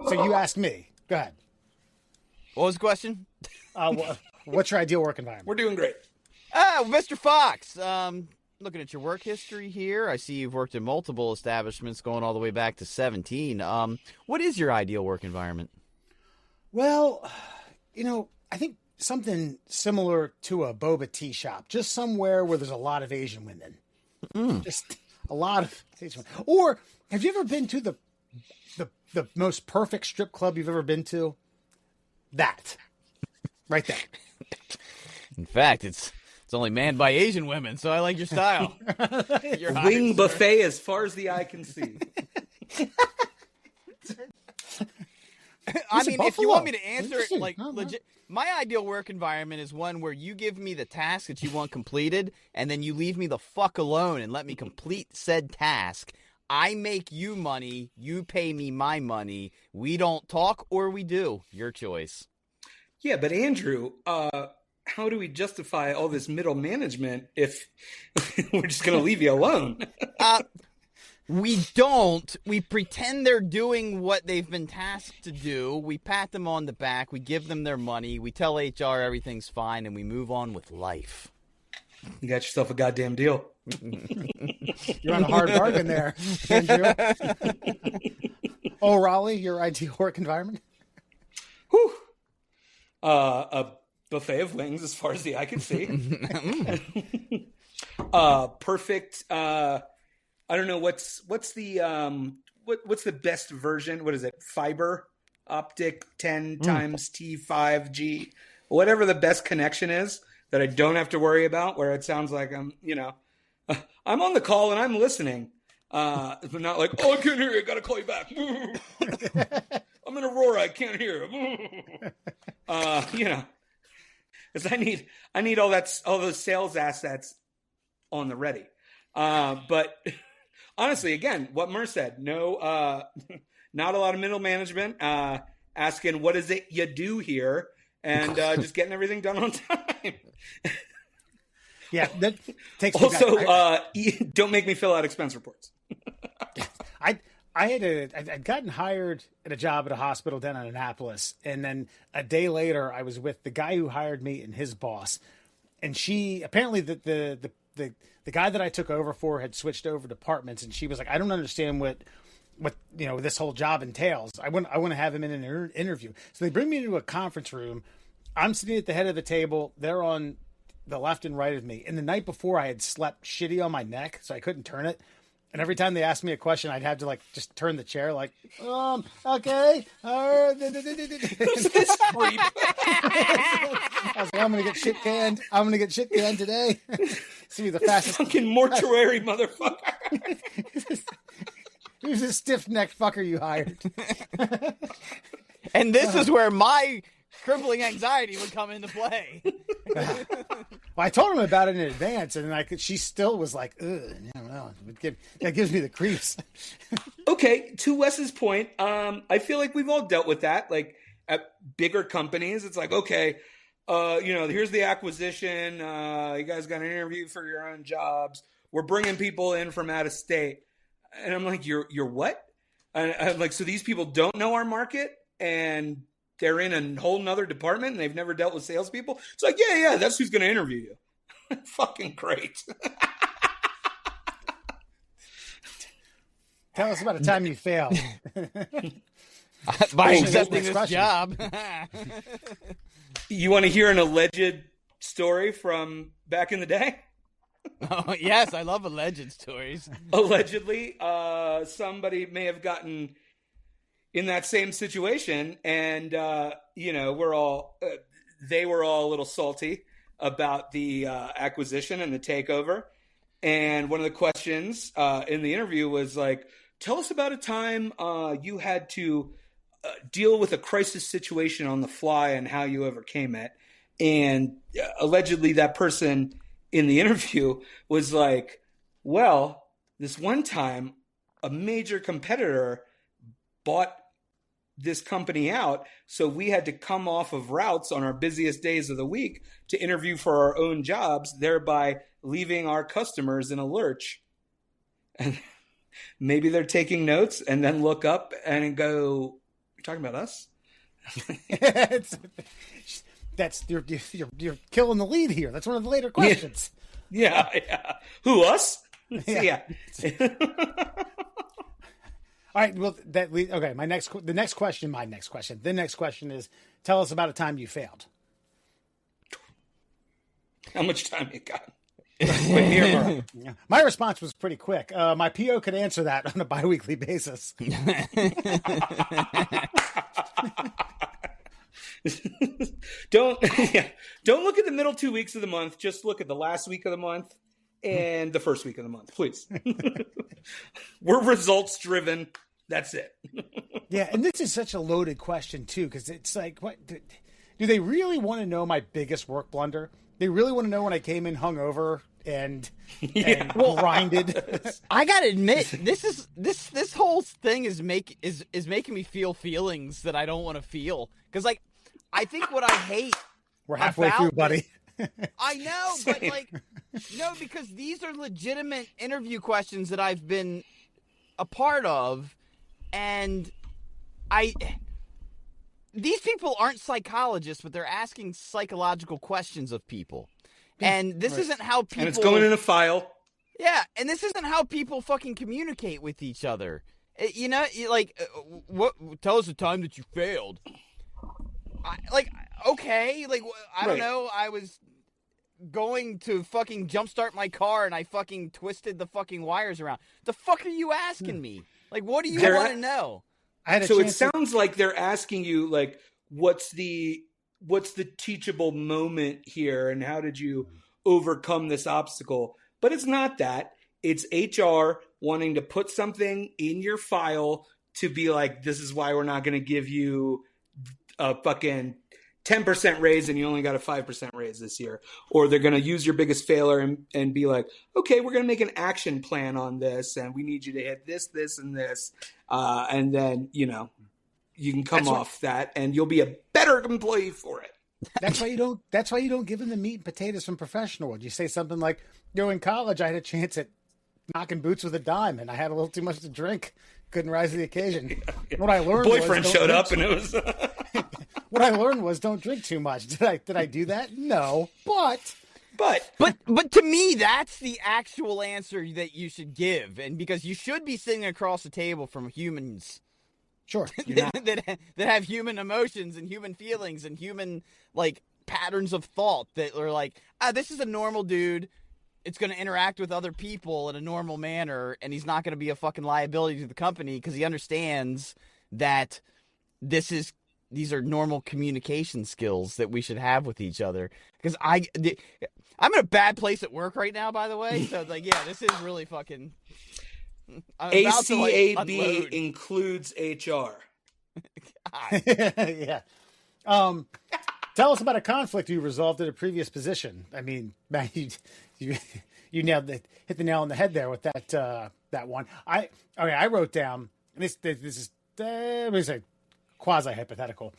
so you asked me. Go ahead. What was the question? What's your ideal work environment? We're doing great. Mr. Fox. Looking at your work history here, I see you've worked in multiple establishments going all the way back to 17. What is your ideal work environment? Well, I think something similar to a boba tea shop, just somewhere where there's a lot of Asian women. Just a lot of Asian women. Or have you ever been to the most perfect strip club you've ever been to? That. Right there. In fact, it's only manned by Asian women, so I like your style. Your wing buffet as far as the eye can see. I mean, if you want me to answer it like legit, my ideal work environment is one where you give me the task that you want completed, and then you leave me the fuck alone and let me complete said task. I make you money, you pay me my money. We don't talk or we do. Your choice. Yeah, but Andrew, how do we justify all this middle management if we're just going to leave you alone? We don't. We pretend they're doing what they've been tasked to do. We pat them on the back. We give them their money. We tell HR everything's fine, and we move on with life. You got yourself a goddamn deal. You're on a hard bargain there, Andrew. Oh, Rollie, your ideal work environment? Whew. A buffet of wings as far as the eye can see. Perfect. I don't know what's the what's the best version? What is it? Fiber optic 10 times T5G, whatever the best connection is that I don't have to worry about, where it sounds like I'm on the call and I'm listening. But not like, oh, I can't hear you, I gotta call you back. I'm in Aurora, I can't hear. Because I need all those sales assets on the ready. But honestly, again, what Murr said, no, not a lot of middle management, asking what is it you do here, and just getting everything done on time. Yeah, that takes me also, back. don't make me fill out expense reports. I'd gotten hired at a job at a hospital down in Annapolis, and then a day later, I was with the guy who hired me and his boss, and she apparently the guy that I took over for had switched over departments, and she was like, I don't understand what this whole job entails. I want to have him in an interview. So they bring me into a conference room. I'm sitting at the head of the table. They're on the left and right of me. And the night before, I had slept shitty on my neck, so I couldn't turn it. And every time they asked me a question, I'd have to just turn the chair okay. Who's this creep? I was like, I'm going to get shit canned. I'm going to get shit canned today. See the fastest fucking mortuary motherfucker. Who's this stiff-necked fucker you hired? And this is where my crippling anxiety would come into play. Well, I told him about it in advance, and she still was like, ugh, I don't know. That gives me the creeps. Okay, to Wes's point, I feel like we've all dealt with that. Like at bigger companies, it's like, okay, here's the acquisition. You guys got an interview for your own jobs. We're bringing people in from out of state. And I'm like, you're what? And I'm like, so these people don't know our market, and they're in a whole nother department and they've never dealt with salespeople. It's like, yeah, that's who's going to interview you. Fucking great. Tell us about a time you failed. By accepting this job. You want to hear an alleged story from back in the day? Oh, yes, I love alleged stories. Allegedly, somebody may have gotten in that same situation, and they were all a little salty about the acquisition and the takeover. And one of the questions in the interview was like, tell us about a time you had to deal with a crisis situation on the fly and how you overcame it. And allegedly that person in the interview was like, well, this one time a major competitor bought this company out, so we had to come off of routes on our busiest days of the week to interview for our own jobs, thereby leaving our customers in a lurch. And maybe they're taking notes and then look up and go, you're talking about us? You're killing the lead here. That's one of the later questions. Yeah. Who, us? Yeah. All right. Well, okay. The next question is, tell us about a time you failed. How much time you got? Yeah. My response was pretty quick. My PO could answer that on a biweekly basis. Don't look at the middle 2 weeks of the month. Just look at the last week of the month and the first week of the month, please. We're results driven. That's it. Yeah, and this is such a loaded question too, because it's like, what do they really want to know? My biggest work blunder? They really want to know when I came in hungover and grinded. I gotta admit, this whole thing is making me feel feelings that I don't want to feel. Because I think what I hate. We're halfway through, buddy. I know, but no, because these are legitimate interview questions that I've been a part of, and these people aren't psychologists, but they're asking psychological questions of people. And this isn't how people... And it's going in a file. Yeah, and this isn't how people fucking communicate with each other. Tell us a time that you failed. Okay, I don't know, I was going to fucking jumpstart my car and I fucking twisted the fucking wires around. The fuck are you asking me? Like, what do you want to know? So it sounds like they're asking you, like, what's the teachable moment here, and how did you overcome this obstacle? But it's not that. It's HR wanting to put something in your file to be like, this is why we're not going to give you a fucking 10% raise and you only got a 5% raise this year. Or they're going to use your biggest failure and be like, okay, we're going to make an action plan on this, and we need you to hit this, this, and this. And then, you can come off that and you'll be a better employee for it. That's why you don't give them the meat and potatoes from professional world. You say something like, in college I had a chance at knocking boots with a dime and I had a little too much to drink. Couldn't rise to the occasion. Yeah. What I learned boyfriend showed up and it was what I learned was don't drink too much. Did I do that? No. But to me, that's the actual answer that you should give. And because you should be sitting across the table from humans. Sure. that have human emotions and human feelings and human patterns of thought that are like, this is a normal dude. It's going to interact with other people in a normal manner, and he's not going to be a fucking liability to the company because he understands that these are normal communication skills that we should have with each other. Because I'm in a bad place at work right now, by the way. So this is really fucking. ACAB includes HR. Yeah. Tell us about a conflict you resolved at a previous position. I mean, man, you hit the nail on the head there with that one. I wrote down, and this is a quasi hypothetical.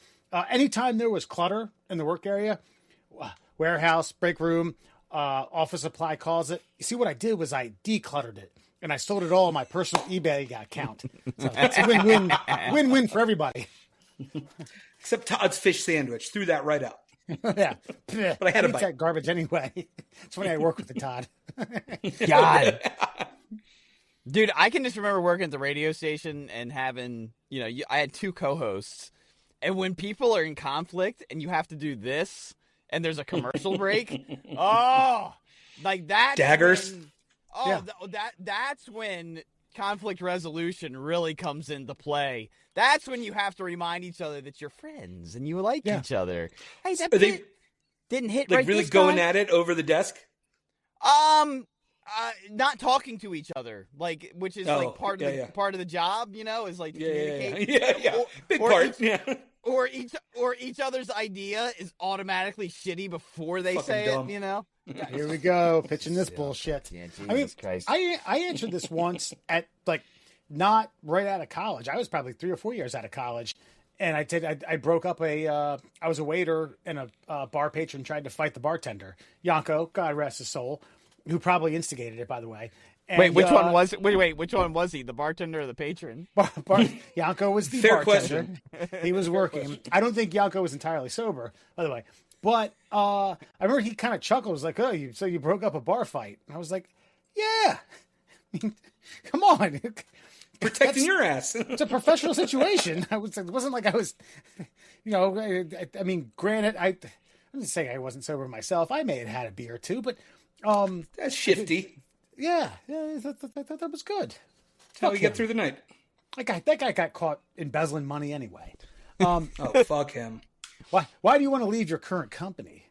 Anytime there was clutter in the work area, warehouse, break room, office supply closet. You see, what I did was I decluttered it. And I sold it all on my personal eBay account. So it's a win-win for everybody. Except Todd's fish sandwich. Threw that right out. Yeah. But I had to bite that garbage anyway. It's funny I work with the Todd. God. Dude, I can just remember working at the radio station and having, I had 2 co-hosts. And when people are in conflict and you have to do this and there's a commercial break, that. Daggers. That's when conflict resolution really comes into play. That's when you have to remind each other that you're friends and you like each other. Hey, that didn't hit right really this going time. at it over the desk? Not talking to each other, which is part of the job. Is to communicate. Yeah. Big part. Or each other's idea is automatically shitty before they Fucking say dumb. it. Here we go, pitching this bullshit. Yeah, Jesus Christ. I answered this once at not right out of college. I was probably 3 or 4 years out of college, and I broke up I was a waiter, and a bar patron tried to fight the bartender, Yanko, God rest his soul, who probably instigated it, by the way. And, which one was it? Wait, which one was he? The bartender or the patron? Yanko was the Fair bartender. question. He was working. I don't think Yanko was entirely sober, by the way. But I remember he kind of chuckled. Was like, "Oh, so you broke up a bar fight?" And I was like, "Yeah, come on, Protecting your ass." It's a professional situation." It wasn't like I was, I mean, granted, I'm just saying I wasn't sober myself. I may have had a beer or two, but That's shifty. Yeah, that was good. How we get through the night. That guy got caught embezzling money anyway. Oh, fuck him. Why do you want to leave your current company?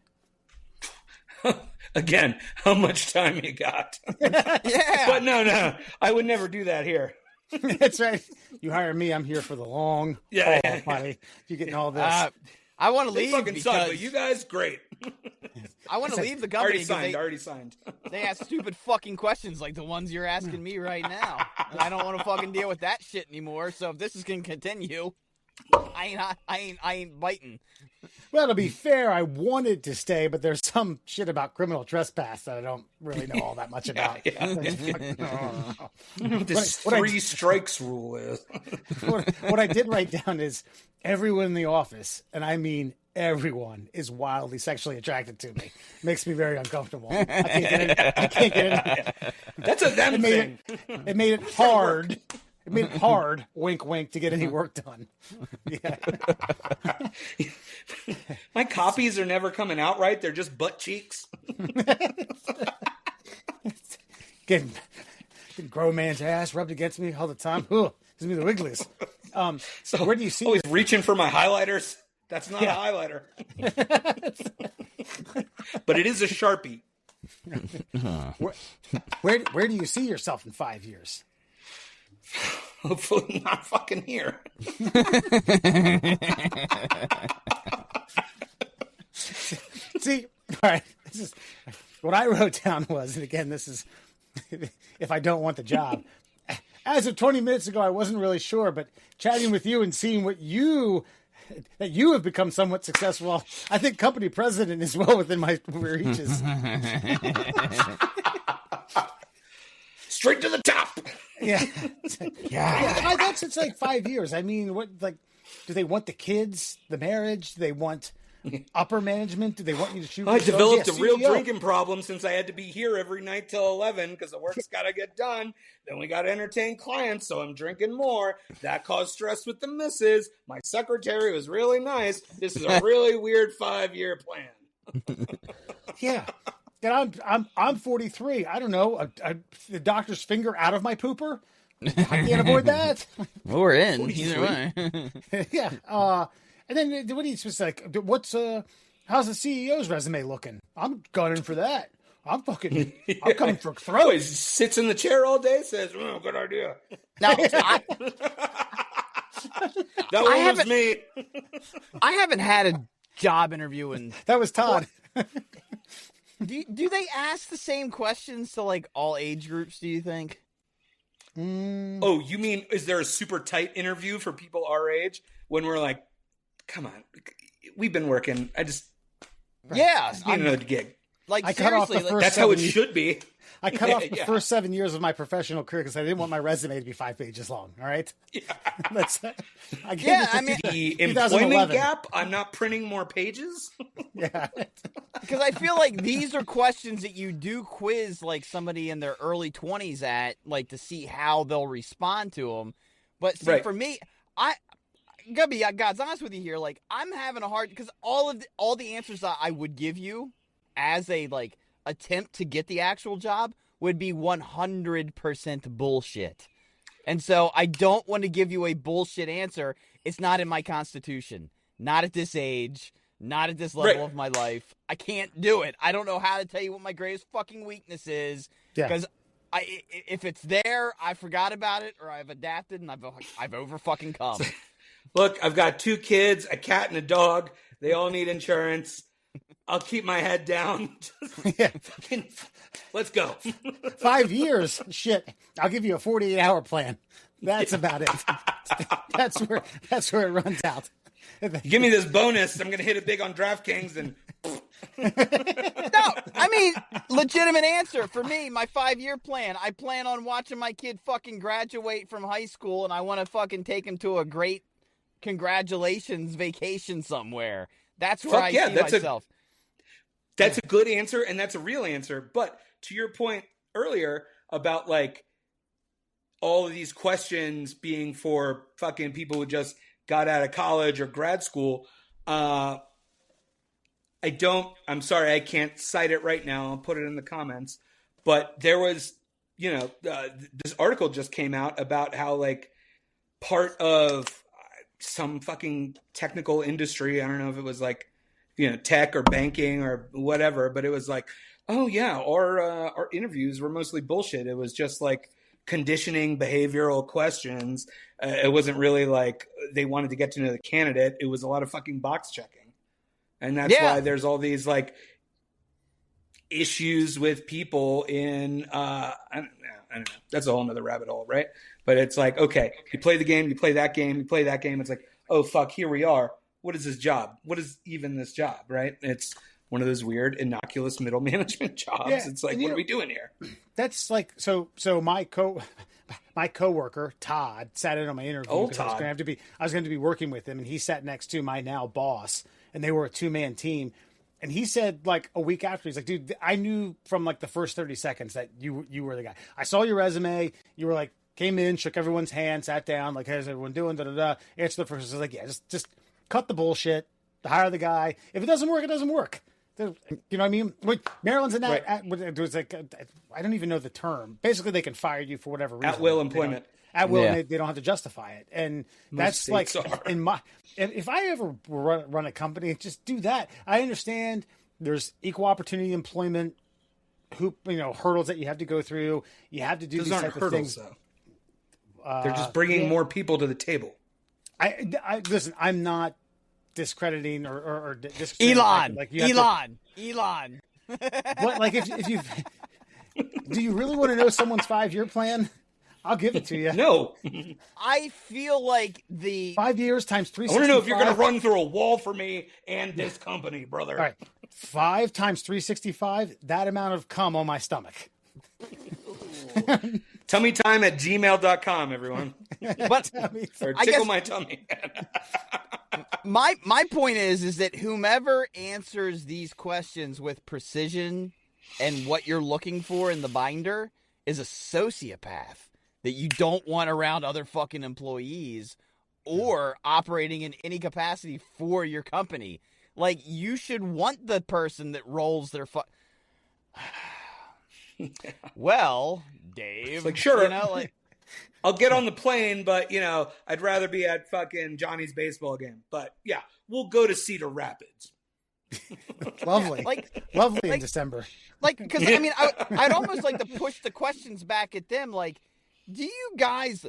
Again, how much time you got? Yeah. But no, I would never do that here. That's right. You hire me, I'm here for the long haul, buddy. You're getting all this. I want to They leave fucking suck, because but you guys, great. I want to leave the company. Already signed. They ask stupid fucking questions like the ones you're asking me right now. And I don't want to fucking deal with that shit anymore. So if this is going to continue, I ain't biting. Well, to be fair, I wanted to stay, but there's some shit about criminal trespass that I don't really know all that much about. This 3 strikes rule is. What I did write down is everyone in the office, and I mean everyone, is wildly sexually attracted to me. Makes me very uncomfortable. I can't get in. That's a them thing. It made it hard. It made it hard, wink, wink, to get any work done. Yeah. My copies are never coming out right. They're just butt cheeks. Getting grown man's ass rubbed against me all the time. Ugh, Gives me the wigglies. So where do you see? Always reaching for my highlighters. That's not a highlighter, but it is a Sharpie. Where do you see yourself in 5 years? Hopefully not fucking here. See, all right. This is what I wrote down was, and again, this is if I don't want the job. As of 20 minutes ago, I wasn't really sure, but chatting with you and seeing that you have become somewhat successful, I think company president is well within my reaches. Straight to the top. Yeah. Yeah. That's it's like 5 years. I mean, what do they want the kids, the marriage? Do they want upper management? Do they want you to shoot? I developed a real CEO. drinking problem since I had to be here every night till 11 because the work's got to get done. Then we got to entertain clients, so I'm drinking more. That caused stress with the missus. My secretary was really nice. This is a really weird 5-year plan. Yeah. And I'm 43. I don't know. The doctor's finger out of my pooper. I can't avoid that. Well, we're in either way. Yeah. And then what he's just like, how's the CEO's resume looking? I'm gunning for that. I'm coming for throat. He sits in the chair all day, says, "Oh, good idea." Now, That one was me. I haven't had a job interview in. That was Todd. Do they ask the same questions to like all age groups? Do you think? Oh, you mean is there a super tight interview for people our age when we're like, "Come on, we've been working. I just need another gig." Like I cut off the seriously, first That's how it 7 should be. I cut off the first 7 years of my professional career because I didn't want my resume to be 5 pages long. All right. Yeah. I gave it to The 2011. employment gap. I'm not printing more pages. Yeah. because I feel like these are questions that you do quiz like somebody in their early 20s at, like to see how they'll respond to them. But see, for me, I gotta be God's honest with you here. Like I'm having a hard because all the answers that I would give you as a like attempt to get the actual job would be 100% bullshit. And so I don't want to give you a bullshit answer. It's not in my constitution. Not at this age. Not at this level of my life. I can't do it. I don't know how to tell you what my greatest fucking weakness is. Because if it's there, I forgot about it, or I've adapted and I've over fucking come. Look, I've got 2 kids, a cat and a dog. They all need insurance. I'll keep my head down. Let's go. 5 years. Shit. I'll give you a 48-hour plan. That's about it. That's where it runs out. Give me this bonus. I'm going to hit it big on DraftKings and. No, I mean, legitimate answer for me. My 5-year plan. I plan on watching my kid fucking graduate from high school, and I want to fucking take him to a great congratulations vacation somewhere. That's where I see myself. That's a good answer, and that's a real answer. But to your point earlier about like all of these questions being for fucking people who just got out of college or grad school, I'm sorry, I can't cite it right now. I'll put it in the comments. But there was, this article just came out about how like part of some fucking technical industry, I don't know if it was like, tech or banking or whatever, but it was like, oh yeah, our interviews were mostly bullshit. It was just like conditioning behavioral questions. It wasn't really like they wanted to get to know the candidate. It was a lot of fucking box checking. And that's why there's all these like issues with people in, I don't know. That's a whole nother rabbit hole, right? But it's like, okay, you play the game, you play that game, you play that game. It's like, oh fuck, here we are. What is this job? What is even this job, right? It's one of those weird, innocuous middle management jobs. Yeah, it's like, what are we doing here? That's like, so my coworker, Todd, sat in on my interview. Old Todd. I was going to be working with him, and he sat next to my now boss, and they were a 2-man team. And he said, like, a week after, he's like, dude, I knew from, like, the first 30 seconds that you were the guy. I saw your resume. You were, like, came in, shook everyone's hand, sat down, like, how's everyone doing, da-da-da. Answered the first, I was like, yeah, just cut the bullshit, hire the guy. If it doesn't work, it doesn't work. You know what I mean? Maryland's it was like, I don't even know the term. Basically, they can fire you for whatever reason. At will employment. at will. Yeah. And they don't have to justify it. And Most that's like states are. if I ever run a company, just do that. I understand there's equal opportunity employment hurdles that you have to go through. You have to do Those these aren't type of hurdles, things. though. They're just bringing more people to the table. I listen. I'm not discrediting or discrediting Elon. like you have to- Elon. What, like if you do you really want to know someone's 5-year plan? I'll give it to you. No. I feel like the 5 years times I 365. want to know if you're going to run through a wall for me and this company, brother. All right, 5 times 365. That amount of cum on my stomach. Tummytime@gmail.com, everyone. but Or I tickle guess- my tummy. my point is that whomever answers these questions with precision and what you're looking for in the binder is a sociopath that you don't want around other fucking employees or operating in any capacity for your company. Like, you should want the person that rolls their Well, Dave, Like, sure. like I'll get on the plane, but, I'd rather be at fucking Johnny's baseball game. But, yeah, we'll go to Cedar Rapids. Lovely, lovely in December. Like, because I mean, I'd almost like to push the questions back at them. Like, do you guys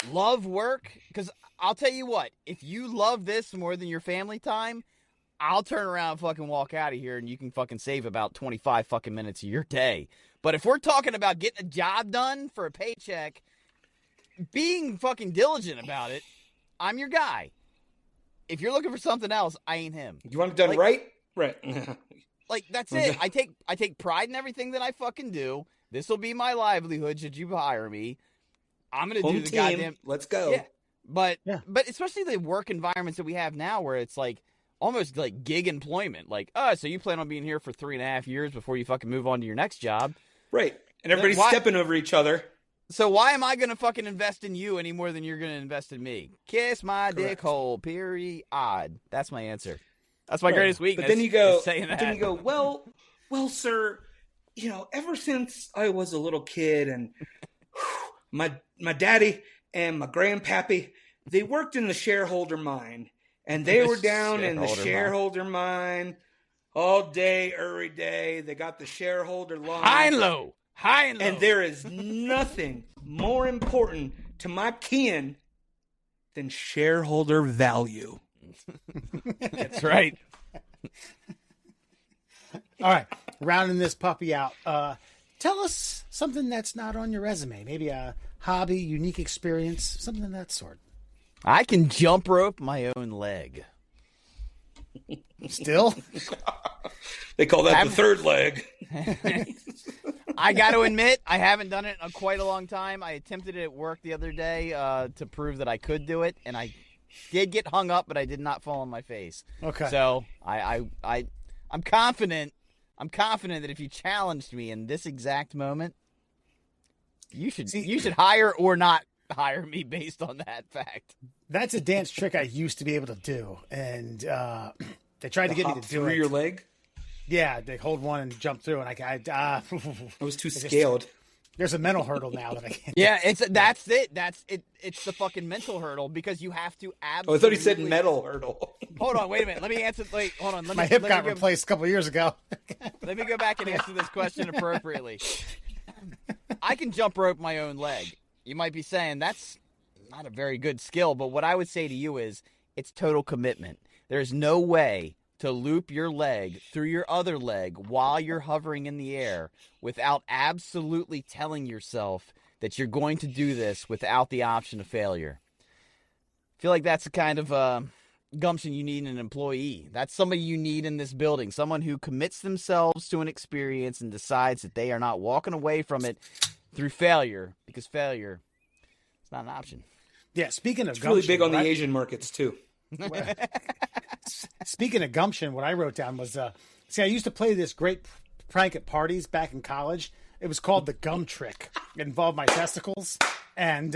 love work? Because I'll tell you what, if you love this more than your family time, I'll turn around and fucking walk out of here, and you can fucking save about 25 fucking minutes of your day. But if we're talking about getting a job done for a paycheck, being fucking diligent about it, I'm your guy. If you're looking for something else, I ain't him. You want it done right? Right. Like, that's it. I take pride in everything that I fucking do. This will be my livelihood should you hire me. I'm going to do the team. goddamn... Let's go. Yeah. But especially the work environments that we have now where it's like almost like gig employment. Like, so you plan on being here for 3.5 years before you fucking move on to your next job. Right. And everybody's stepping over each other. So why am I going to fucking invest in you any more than you're going to invest in me? Kiss my dick hole, period. That's my answer. That's my greatest weakness. But then you go, saying that. well, sir, ever since I was a little kid and my daddy and my grandpappy, they worked in the shareholder mine, and they were down in the shareholder mine all day, every day. They got the shareholder line. High and low. And there is nothing more important to my kin than shareholder value. That's right. All right, rounding this puppy out. Tell us something that's not on your resume. Maybe a hobby, unique experience, something of that sort. I can jump rope my own leg. Still? They call that the third leg. I got to admit, I haven't done it in quite a long time. I attempted it at work the other day to prove that I could do it, and I did get hung up, but I did not fall on my face. Okay. So I'm confident. I'm confident that if you challenged me in this exact moment, you should hire or not hire me based on that fact. That's a dance trick I used to be able to do, and they tried to get me to do through it. your leg? Yeah, they hold one and jump through, and I was too scaled. There's a mental hurdle now that I can't. Yeah, that's it. That's it. It's the fucking mental hurdle because you have to absolutely. Oh, I thought he said metal hurdle. Hold on, wait a minute. Let me answer. Wait, hold on. My hip got replaced a couple of years ago. Let me go back and answer this question appropriately. I can jump rope my own leg. You might be saying that's not a very good skill, but what I would say to you is it's total commitment. There's no way to loop your leg through your other leg while you're hovering in the air without absolutely telling yourself that you're going to do this without the option of failure. I feel like that's the kind of gumption you need in an employee. That's somebody you need in this building, someone who commits themselves to an experience and decides that they are not walking away from it through failure, because failure is not an option. Yeah, speaking of it's gumption, really big on the Asian markets, too. Speaking of gumption, what I wrote down was, I used to play this great prank at parties back in college. It was called the gum trick. It involved my testicles, and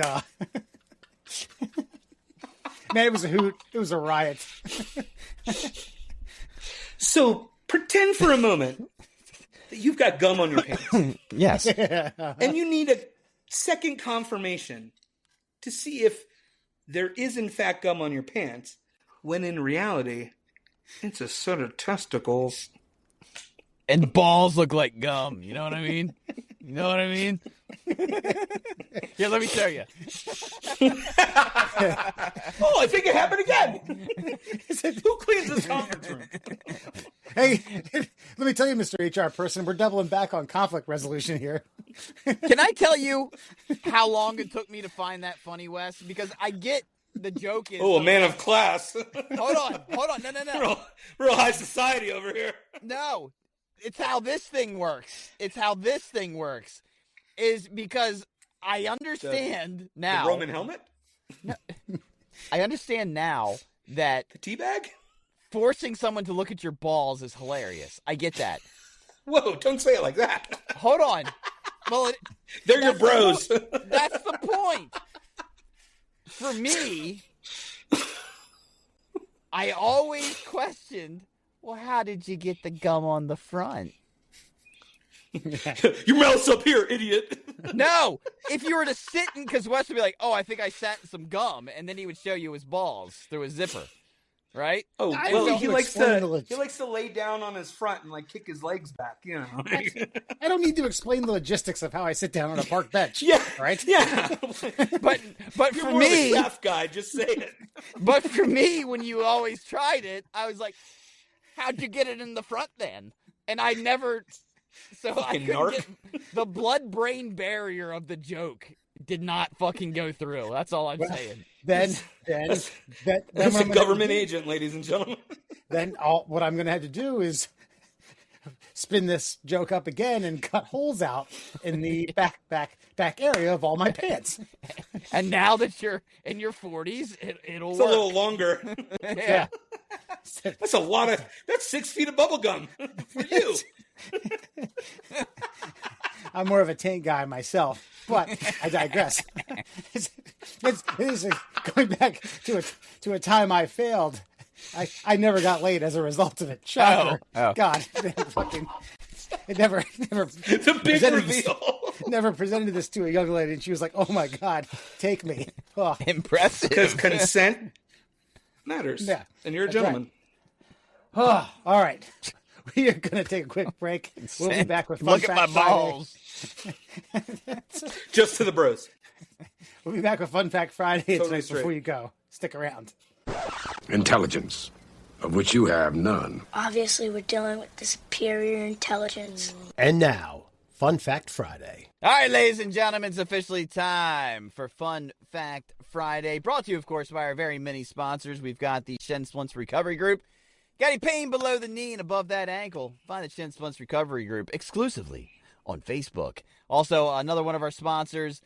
man, it was a hoot. It was a riot. So pretend for a moment that you've got gum on your pants. Yes. And you need a second confirmation to see if there is in fact gum on your pants, when in reality, it's a set of testicles. And balls look like gum. You know what I mean? You know what I mean? Here, let me show you. Oh, I think it happened again. Who cleans this conference room? Hey, let me tell you, Mr. HR person, we're doubling back on conflict resolution here. Can I tell you how long it took me to find that funny, Wes? Because I get the joke is... Oh, a man of class. Hold on. No. Real high society over here. No. It's how this thing works. Is because I understand now. The Roman helmet? No, I understand now that The teabag? forcing someone to look at your balls is hilarious. I get that. Whoa, don't say it like that. Hold on. Well, They're your bros. that's the point. For me, I always questioned, well, how did you get the gum on the front? Your mouth's up here, idiot. No, if you were to sit in, because Wes would be like, oh, I think I sat in some gum, and then he would show you his balls through a zipper, right? Oh, I well, don't he need to likes explain to the he likes to lay down on his front and like kick his legs back, you know. I don't need to explain the logistics of how I sit down on a park bench. Yeah, Right? Yeah, But you're for more of a me, staff guy. Just say it. but for me, when you always tried it, I was like, how'd you get it in the front then? And I never, so I Fucking couldn't narc. get, the blood-brain barrier of the joke did not fucking go through. That's all I'm saying. Then That's what a I'm gonna government do- agent, ladies and gentlemen. Then what I'm going to have to do is spin this joke up again and cut holes out in the back area of all my pants. And now that you're in your 40s, it'll It's work. a little longer. Yeah. That's a lot of. That's 6 feet of bubble gum for you. I'm more of a tank guy myself, but I digress. It is going back to a time I failed. I never got laid as a result of it. Shocker. Oh. God, it never It's a big presented reveal. never presented this to a young lady, and she was like, "Oh my God, take me." Oh, Impressive. Because consent matters. Yeah, And you're a that's right. gentleman. oh, all right. We are going to take a quick break. We'll be back with Fun Look at my Fact Friday. balls. Just to the bros. We'll be back with Fun Fact Friday. It's Totally nice straight. before you go. Stick around. Intelligence, of which you have none. Obviously, we're dealing with the superior intelligence. And now, Fun Fact Friday. All right, ladies and gentlemen, it's officially time for Fun Fact Friday. Brought to you, of course, by our very many sponsors. We've got the Shin Splints Recovery Group. Got any pain below the knee and above that ankle? Find the Shin Splints Recovery Group exclusively on Facebook. Also, another one of our sponsors,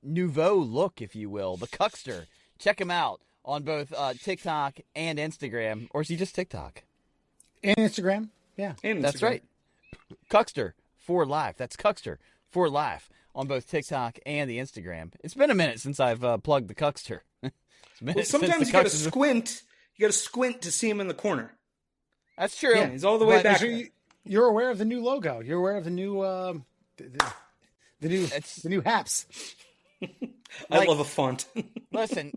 nouveau look, if you will, the Cuckster. Check him out on both TikTok and Instagram. Or is he just TikTok? And Instagram. Yeah. And That's Instagram. right. Cuckster for life. That's Cuckster for life on both TikTok and the Instagram. It's been a minute since I've plugged the Cuckster. Well, sometimes you got to squint. You got to squint to see him in the corner. That's true. Yeah, he's all the way But- back. So you're aware of the new logo. You're aware of the new the new haps. I like- love a font. Listen,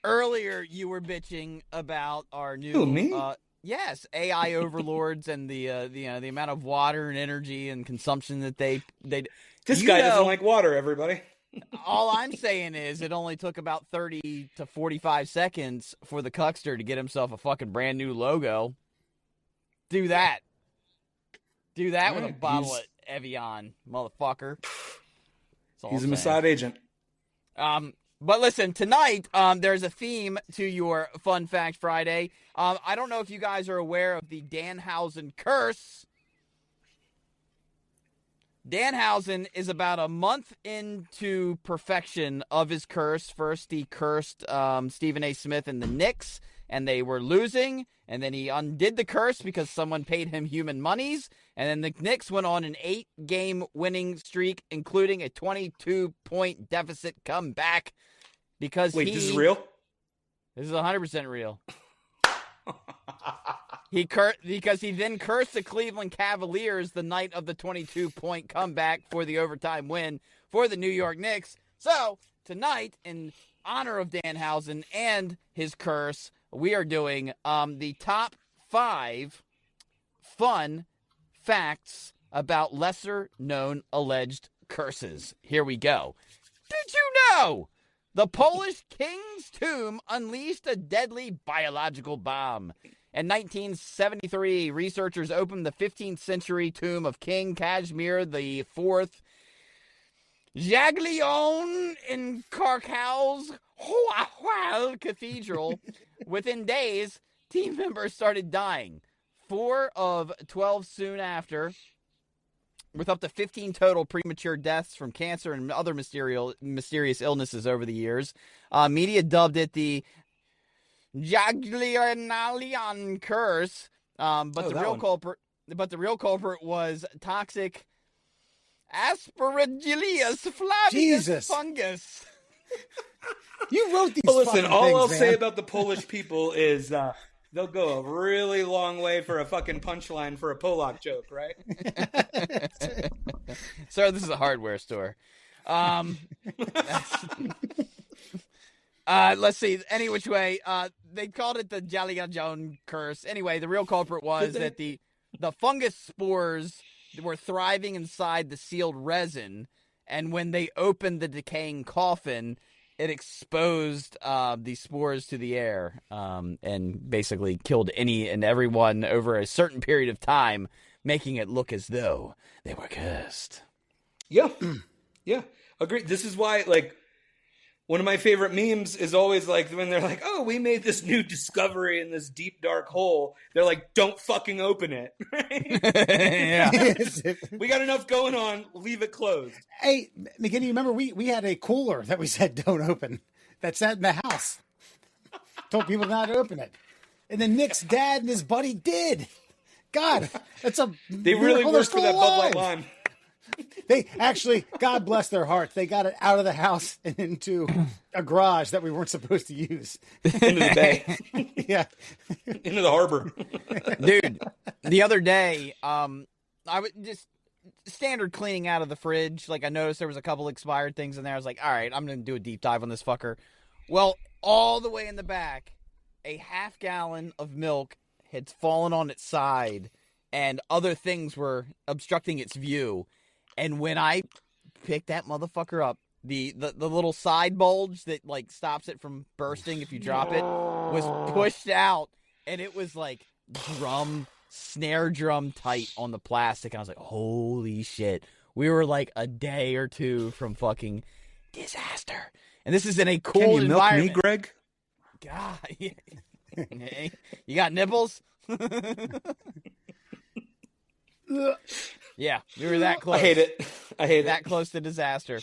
earlier you were bitching about our new Who, me? Yes, AI overlords and the amount of water and energy and consumption that they This You guy know- doesn't like water, everybody. All I'm saying is it only took about 30 to 45 seconds for the Cuckster to get himself a fucking brand new logo. Do that. Do that with a Alright, bottle of Evian, motherfucker. That's all He's a I'm saying. Mossad agent. But listen, tonight there's a theme to your Fun Fact Friday. I don't know if you guys are aware of the Danhausen curse. Danhausen is about a month into perfection of his curse. First, he cursed Stephen A. Smith and the Knicks, and they were losing. And then he undid the curse because someone paid him human monies. And then the Knicks went on an 8-game winning streak, including a 22-point deficit comeback. Because Wait, this is real? This is 100% real. Because he then cursed the Cleveland Cavaliers the night of the 22-point comeback for the overtime win for the New York Knicks. So, tonight, in honor of Danhausen and his curse, we are doing the top 5 fun facts about lesser-known alleged curses. Here we go. Did you know the Polish king's tomb unleashed a deadly biological bomb? In 1973, researchers opened the 15th century tomb of King Casimir IV Jagiellon in Krakow's Cathedral. Within days, team members started dying. 4 of 12 soon after, with up to 15 total premature deaths from cancer and other mysterious illnesses over the years. Media dubbed it the Jagiellonian curse, but the real culprit was toxic Aspergillus flavius fungus. You wrote these. Well, listen, all things, I'll man. say about the Polish people is they'll go a really long way for a fucking punchline for a Polak joke, right? Sir, this is a hardware store. Let's see. Any which way, they called it the Jagiellon curse. Anyway, the real culprit was that the fungus spores were thriving inside the sealed resin, and when they opened the decaying coffin, it exposed the spores to the air and basically killed any and everyone over a certain period of time, making it look as though they were cursed. Yeah. Yeah. Agreed. This is why, like, one of my favorite memes is always like when they're like, oh, we made this new discovery in this deep, dark hole. They're like, don't fucking open it. Right? Yeah. We got enough going on. Leave it closed. Hey, McGinny, remember we had a cooler that we said don't open that sat in the house. Told people not to open it. And then Nick's dad and his buddy did. God, that's a They really worked for that Bud Light Lime. They actually, God bless their hearts, they got it out of the house and into a garage that we weren't supposed to use. Into the bay. Yeah. Into the harbor. Dude, the other day, I was just standard cleaning out of the fridge. Like, I noticed there was a couple expired things in there. I was like, all right, I'm going to do a deep dive on this fucker. Well, all the way in the back, a half gallon of milk had fallen on its side, and other things were obstructing its view. And when I picked that motherfucker up, the little side bulge that, like, stops it from bursting if you drop it was pushed out, and it was like snare drum tight on the plastic. I was like, holy shit. We were like a day or two from fucking disaster. And this is in a cool Can you environment. milk me, Greg? God. You got nipples? Yeah, we were that close. I hate it. That close to disaster.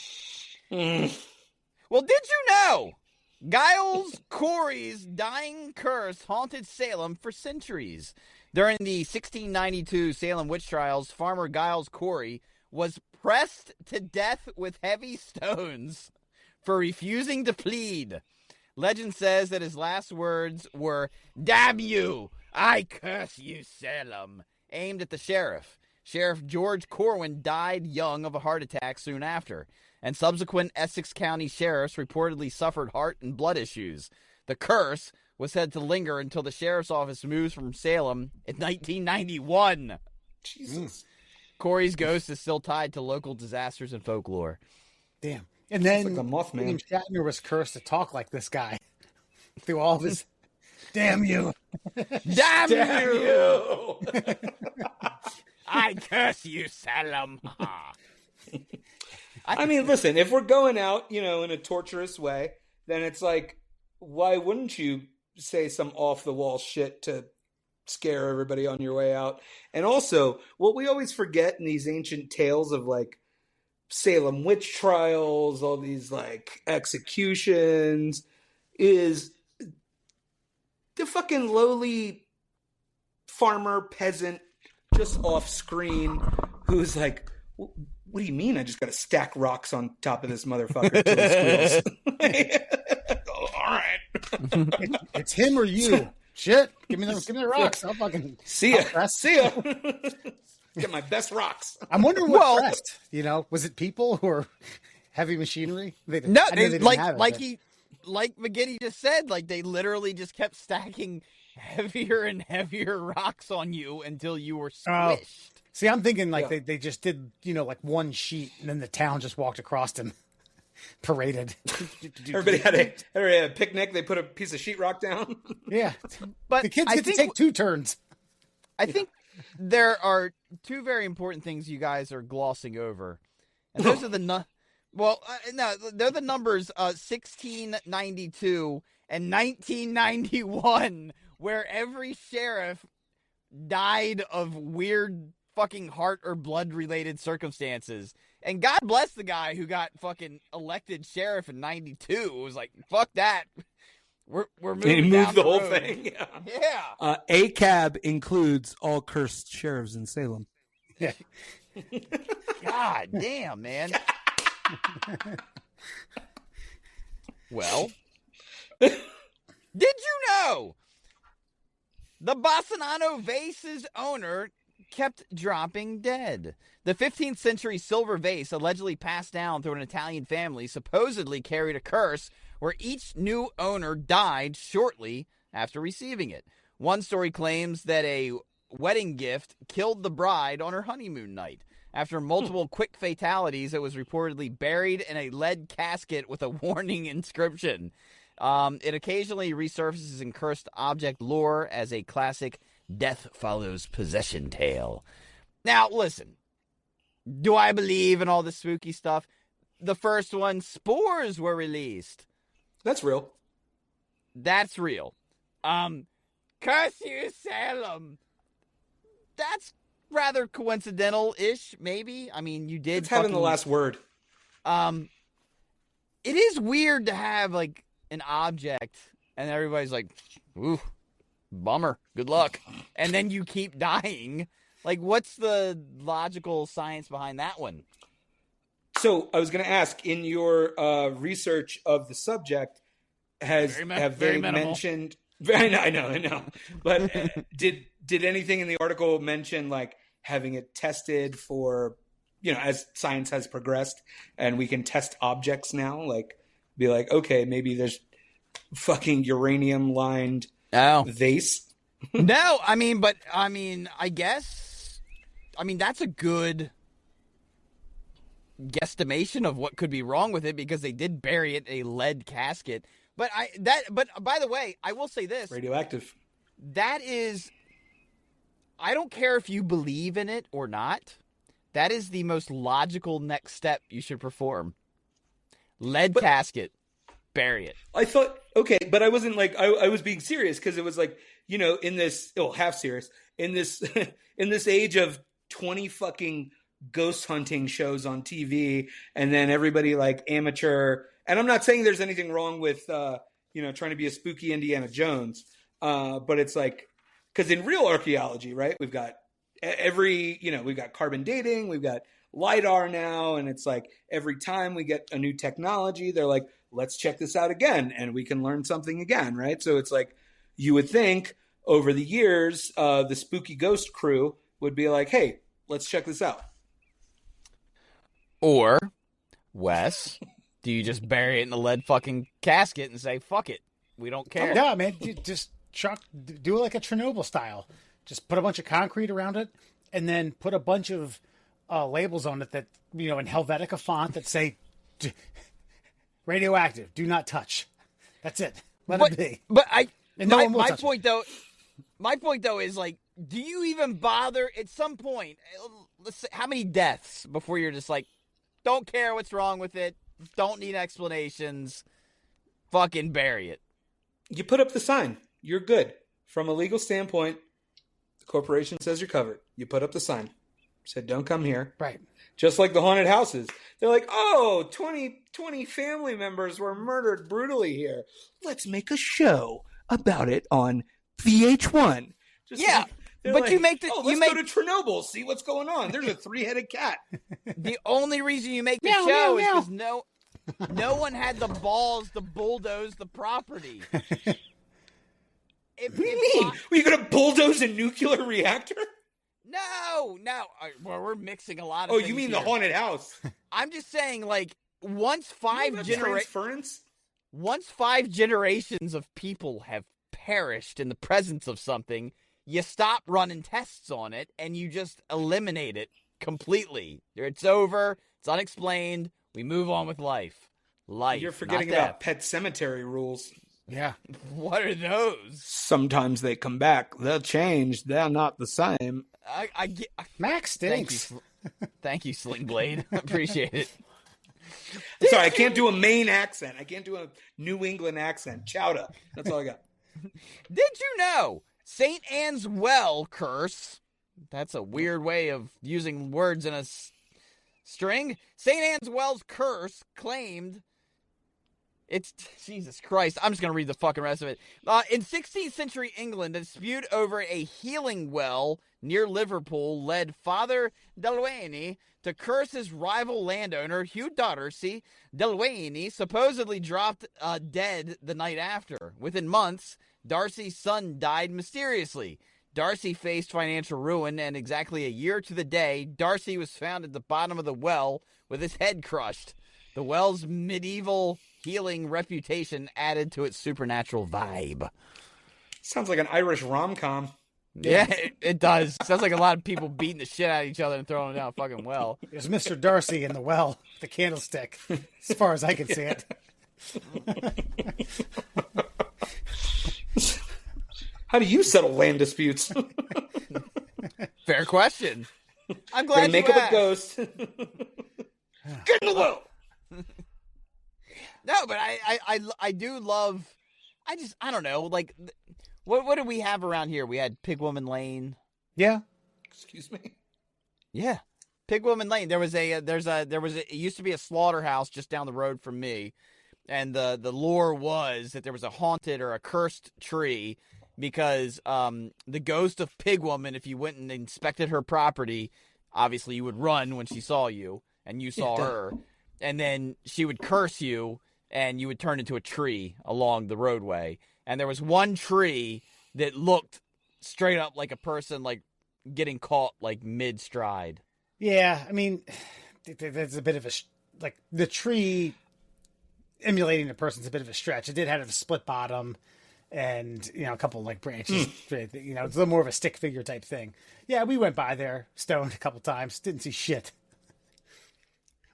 Well, did you know Giles Corey's dying curse haunted Salem for centuries? During the 1692 Salem witch trials, farmer Giles Corey was pressed to death with heavy stones for refusing to plead. Legend says that his last words were, "Damn you! I curse you, Salem," aimed at the sheriff. Sheriff George Corwin died young of a heart attack soon after, and subsequent Essex County sheriffs reportedly suffered heart and blood issues. The curse was said to linger until the sheriff's office moves from Salem in 1991. Jesus. Corey's ghost is still tied to local disasters and folklore. Damn. And then like the Mothman. William Shatner was cursed to talk like this guy through all of his damn you. Damn you! I curse you, Salem. I mean, listen, if we're going out, in a torturous way, then it's like, why wouldn't you say some off-the-wall shit to scare everybody on your way out? And also, what we always forget in these ancient tales of, like, Salem witch trials, all these, like, executions, is the fucking lowly farmer, peasant, just off screen, who's like, what do you mean I just got to stack rocks on top of this motherfucker till he squeals? Oh, all right. It's him or you. shit, give me the rocks. I'll fucking See ya. See ya. Get my best rocks. I'm wondering what pressed. Was it people or heavy machinery? Like McGinny just said, like they literally just kept stacking heavier and heavier rocks on you until you were squished. See, I'm thinking like they just did, like one sheet, and then the town just walked across and paraded. Everybody had a picnic. They put a piece of sheetrock down. Yeah, but the kids get to take 2 turns. I think there are 2 very important things you guys are glossing over, and those are they're the numbers 1692 and 1991, where every sheriff died of weird fucking heart or blood related circumstances. And God bless the guy who got fucking elected sheriff in 92. It was like, fuck that. We're moving. He moved the whole road. thing. Yeah. ACAB includes all cursed sheriffs in Salem. Yeah. God damn, man. Well, did you know the Bassanano vase's owner kept dropping dead? The 15th century silver vase, allegedly passed down through an Italian family, supposedly carried a curse where each new owner died shortly after receiving it. One story claims that a wedding gift killed the bride on her honeymoon night. After multiple quick fatalities, it was reportedly buried in a lead casket with a warning inscription. It occasionally resurfaces in cursed object lore as a classic death follows possession tale. Now, listen. Do I believe in all this spooky stuff? The first one, spores were released. That's real. That's real. Curse you, Salem. That's rather coincidental-ish, maybe. I mean, you did. It's having the last word. It is weird to have like an object, and everybody's like, "Ooh, bummer. Good luck," and then you keep dying. Like, what's the logical science behind that one? So I was going to ask, in your research of the subject, have they mentioned? I know. But did anything in the article mention like having it tested for, as science has progressed and we can test objects now? Like, be like, okay, maybe there's fucking uranium lined vase. No, I guess. That's a good guesstimation of what could be wrong with it, because they did bury it in a lead casket. But by the way, I will say this. Radioactive. That is, I don't care if you believe in it or not. That is the most logical next step you should perform. Lead casket, bury it. I thought, okay, but I wasn't like, I was being serious, because it was like, in this, half serious, in this, in this age of 20 fucking ghost hunting shows on TV, and then everybody like amateur. And I'm not saying there's anything wrong with, trying to be a spooky Indiana Jones. But it's like, because in real archaeology, right, we've got we've got carbon dating, we've got LiDAR now. And it's like every time we get a new technology, they're like, let's check this out again. And we can learn something again, right? So it's like, you would think over the years, the spooky ghost crew would be like, hey, let's check this out. Or, Wes, do you just bury it in the lead fucking casket and say, fuck it, we don't care? Yeah, man, just do it like a Chernobyl style. Just put a bunch of concrete around it, and then put a bunch of labels on it that, in Helvetica font that say, radioactive, do not touch. That's it. Let it be. But my point though is like, do you even bother at some point? Let's say, how many deaths before you're just like, don't care what's wrong with it, don't need explanations, fucking bury it? You put up the sign. You're good. From a legal standpoint, the corporation says you're covered. You put up the sign. Said, don't come here. Right. Just like the haunted houses. They're like, 20 family members were murdered brutally here. Let's make a show about it on VH1. But you make the let's go to Chernobyl, see what's going on. There's a 3-headed cat. The only reason you make the show is because no one had the balls to bulldoze the property. If, What do you mean? Were you going to bulldoze a nuclear reactor? No. Well, we're mixing a lot of Oh, things you mean here. the haunted house? I'm just saying, like, once five transference? Once 5 generations of people have perished in the presence of something, you stop running tests on it and you just eliminate it completely. It's over. It's unexplained. We move on with life. You're forgetting about Pet Cemetery rules. Yeah. What are those? Sometimes they come back. They'll change. They're not the same. I get. Max stinks. Thank you, Sling Blade. Appreciate it. Sorry, I can't do a Maine accent. I can't do a New England accent. Chowder. That's all I got. Did you know St. Anne's Well curse? That's a weird way of using words in a string. St. Anne's Well's curse claimed it's Jesus Christ. I'm just going to read the fucking rest of it. In 16th century England, a dispute over a healing well near Liverpool led Father Delwayne to curse his rival landowner, Hugh Darcy. Delwayne supposedly dropped dead the night after. Within months, Darcy's son died mysteriously. Darcy faced financial ruin, and exactly a year to the day, Darcy was found at the bottom of the well with his head crushed. The well's medieval healing reputation added to its supernatural vibe. Sounds like an Irish rom-com. Yeah, it does. Sounds like a lot of people beating the shit out of each other and throwing it down a fucking well. There's Mr. Darcy in the well, the candlestick, as far as I can see it. How do you settle land disputes? Fair question. I'm glad you make up asked. a ghost. Get in the well. No, but I do love. I don't know. Like, what do we have around here? We had Pigwoman Lane. Yeah. Excuse me. Yeah, Pigwoman Lane. It used to be a slaughterhouse just down the road from me, and the lore was that there was a haunted or a cursed tree because the ghost of Pigwoman, if you went and inspected her property, obviously you would run when she saw you and you saw her, and then she would curse you and you would turn into a tree along the roadway. And there was one tree that looked straight up like a person like getting caught like mid-stride. Yeah, I mean, there's a bit of like the tree emulating the person's a bit of a stretch. It did have a split bottom and, a couple like branches. It's a little more of a stick figure type thing. Yeah, we went by there, stoned a couple times, didn't see shit.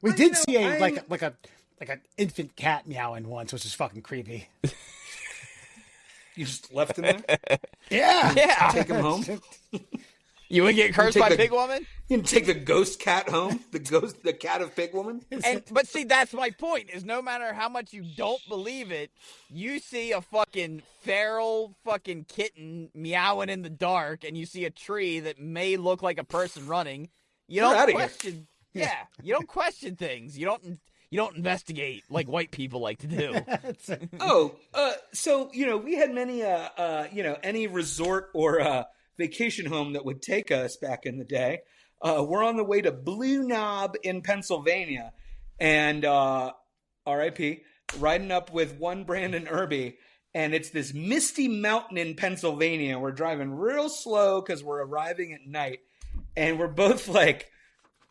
We did see like an infant cat meowing once, which is fucking creepy. You just left him there? Yeah. Take him home? You would get cursed by Pigwoman? You can take the ghost cat home? The cat of Pigwoman? But see, that's my point, is no matter how much you don't believe it, you see a fucking feral fucking kitten meowing in the dark, and you see a tree that may look like a person running. You don't question. Yeah, you don't question things. You don't investigate like white people like to do. So we had many any resort or vacation home that would take us back in the day. We're on the way to Blue Knob in Pennsylvania, and R.I.P. riding up with one Brandon Irby, and it's this misty mountain in Pennsylvania. We're driving real slow because we're arriving at night, and we're both like,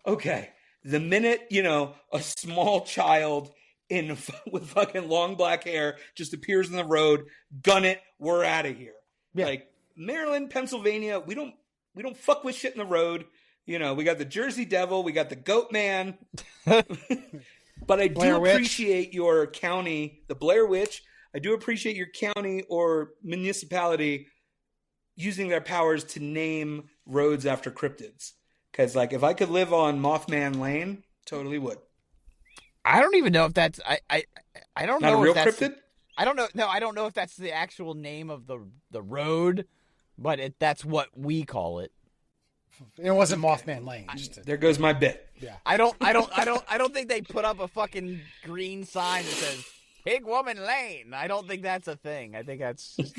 okay. The minute, a small child with fucking long black hair just appears in the road, gun it, we're out of here. Yeah. Like Maryland, Pennsylvania, we don't fuck with shit in the road. We got the Jersey Devil, we got the Goat Man. But I do appreciate your county, the Blair Witch. I do appreciate your county or municipality using their powers to name roads after cryptids. Because, if I could live on Mothman Lane, totally would. I don't even know if that's... I don't know Not a real if that's... cryptid? I don't know. No, I don't know if that's the actual name of the road, but that's what we call it. It wasn't Mothman Lane. There goes my bit. Yeah. I don't think they put up a fucking green sign that says Pigwoman Lane. I don't think that's a thing. I think that's just,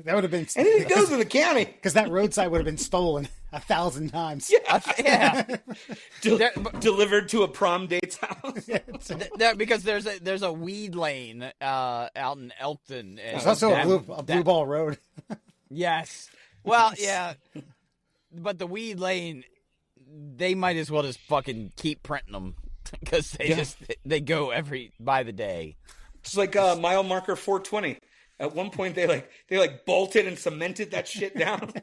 That would have been... Anything goes in the county. Because that roadside would have been stolen. 1,000 times. Yeah. Delivered to a prom date's house. Because there's a weed lane out in Elkton. There's also a blue ball road. Yes. Well, yeah. But the weed lane, they might as well just fucking keep printing them because they go by the day. It's like mile marker 420. At one point, they bolted and cemented that shit down.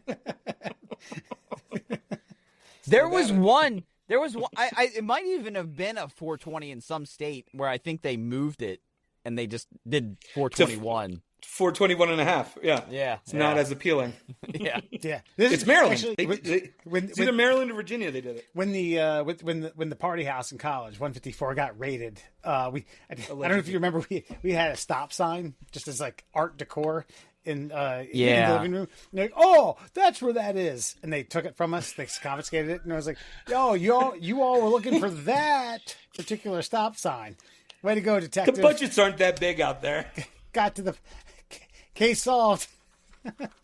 There was one. It might even have been a 420 in some state where I think they moved it and they just did 421. 421 and a half. Yeah. Yeah. It's not as appealing. Yeah. Yeah. It's Maryland. Actually, it's either Maryland or Virginia they did it. When the party house in college, 154, got raided, I don't know if you remember, we had a stop sign just as like art decor in the living room. And they're like, oh, that's where that is. And they took it from us. They confiscated it. And I was like, yo, you all were looking for that particular stop sign. Way to go, detective. The budgets aren't that big out there. Got to the case solved.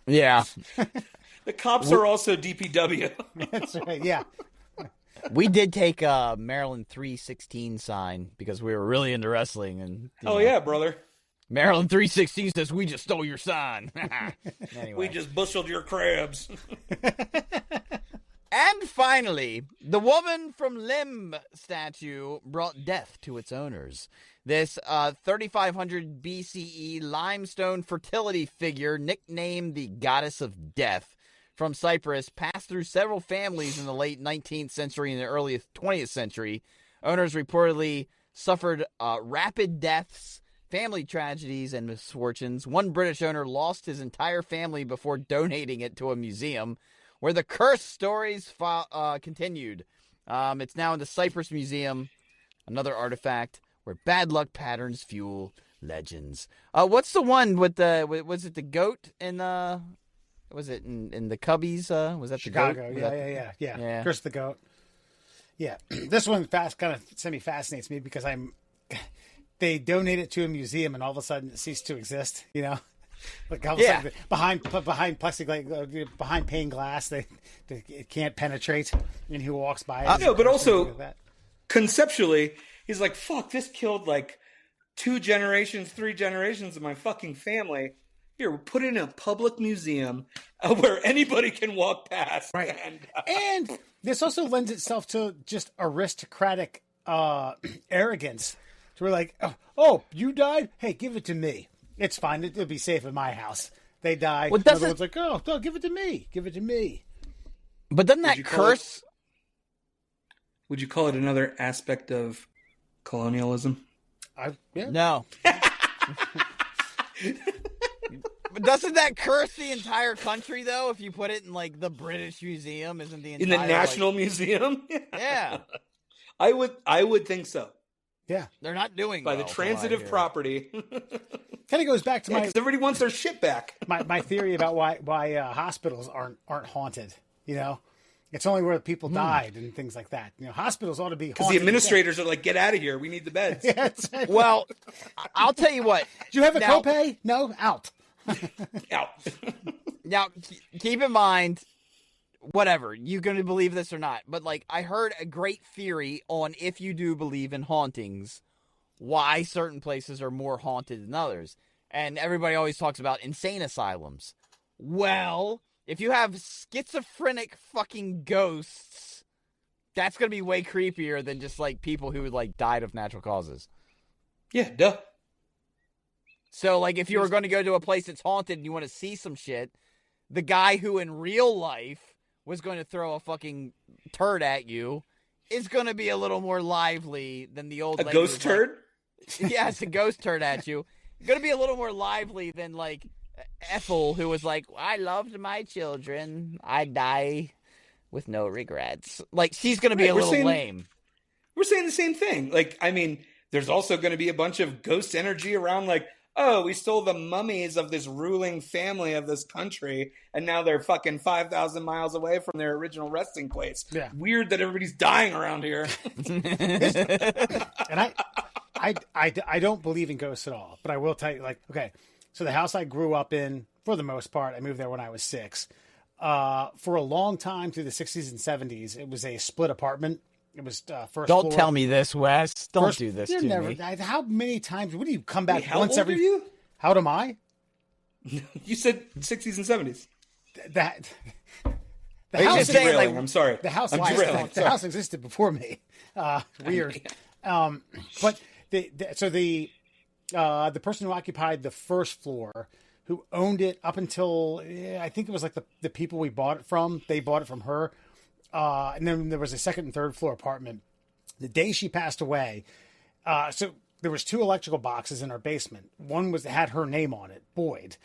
Yeah. The cops are also DPW. That's right. Yeah. We did take a Maryland 316 sign because we were really into wrestling. And yeah, brother. Maryland 316 says, we just stole your sign. Anyway. We just busheled your crabs. And finally, the woman from Limb statue brought death to its owners. This 3500 BCE limestone fertility figure, nicknamed the Goddess of Death, from Cyprus, passed through several families in the late 19th century and the early 20th century. Owners reportedly suffered rapid deaths, family tragedies, and misfortunes. One British owner lost his entire family before donating it to a museum, where the curse stories continued. It's now in the Cyprus Museum, another artifact where bad luck patterns fuel legends. What's the one with was it the goat in was it in the Cubbies? Was that Chicago? The goat? Yeah. Curse the goat. Yeah, this one kind of semi-fascinates me because they donate it to a museum and all of a sudden it ceased to exist. You know, like all of a sudden behind plexiglass, behind pane glass, it can't penetrate. And who walks by it? No, but also conceptually, he's like, "Fuck, this killed like 2 generations, 3 generations of my fucking family." Here, we'll put it in a public museum where anybody can walk past. Right. And this also lends itself to just aristocratic arrogance. So we're like, oh, you died? Hey, give it to me. It's fine. It'll be safe in my house. They die. Well, another one's like, oh, no, give it to me. Give it to me. But doesn't that curse... Would you call it another aspect of colonialism? No. But doesn't that curse the entire country, though? If you put it in, like, the British Museum, isn't the entire... In the National Museum? Yeah. I would think so. Yeah. They're not doing by the transitive property. Kind of goes back to because everybody wants their shit back. my theory about why hospitals aren't haunted, you know? It's only where people died and things like that. You know, hospitals ought to be haunted. Because the administrators are like, get out of here. We need the beds. Well, I'll tell you what. Do you have a copay? No? Out. Out. Now, keep in mind, whatever, you're going to believe this or not, but like I heard a great theory on if you do believe in hauntings, why certain places are more haunted than others. And everybody always talks about insane asylums. Well, if you have schizophrenic fucking ghosts, that's going to be way creepier than just like people who like died of natural causes. Yeah, duh. So, like, if you were going to go to a place that's haunted and you want to see some shit, the guy who in real life was going to throw a fucking turd at you is going to be a little more lively than the old lady. A ghost turd? Yes, a ghost turd at you. Going to be a little more lively than, like, Ethel, who was like, I loved my children. I die with no regrets. Like, she's going to be a little lame. We're saying the same thing. Like, I mean, there's also going to be a bunch of ghost energy around, like, oh, we stole the mummies of this ruling family of this country, and now they're fucking 5,000 miles away from their original resting place. Yeah. Weird that everybody's dying around here. And I don't believe in ghosts at all, but I will tell you, like, okay, so the house I grew up in, for the most part, I moved there when I was 6. For a long time through the 60s and 70s, it was a split apartment. It was first Don't floor. tell me this, Wes. Don't do this to me. How many times? What do you come back How once old every? Are you? How old am I? You said 60s and 70s. The house. I'm derailing. I'm sorry. The house. I'm derailing. The house existed before me. Weird. But the person who occupied the first floor, who owned it up until I think it was like the people we bought it from. They bought it from her, and then there was a second and third floor apartment. The day she passed away, so there was 2 electrical boxes in her basement. One had her name on it, Boyd.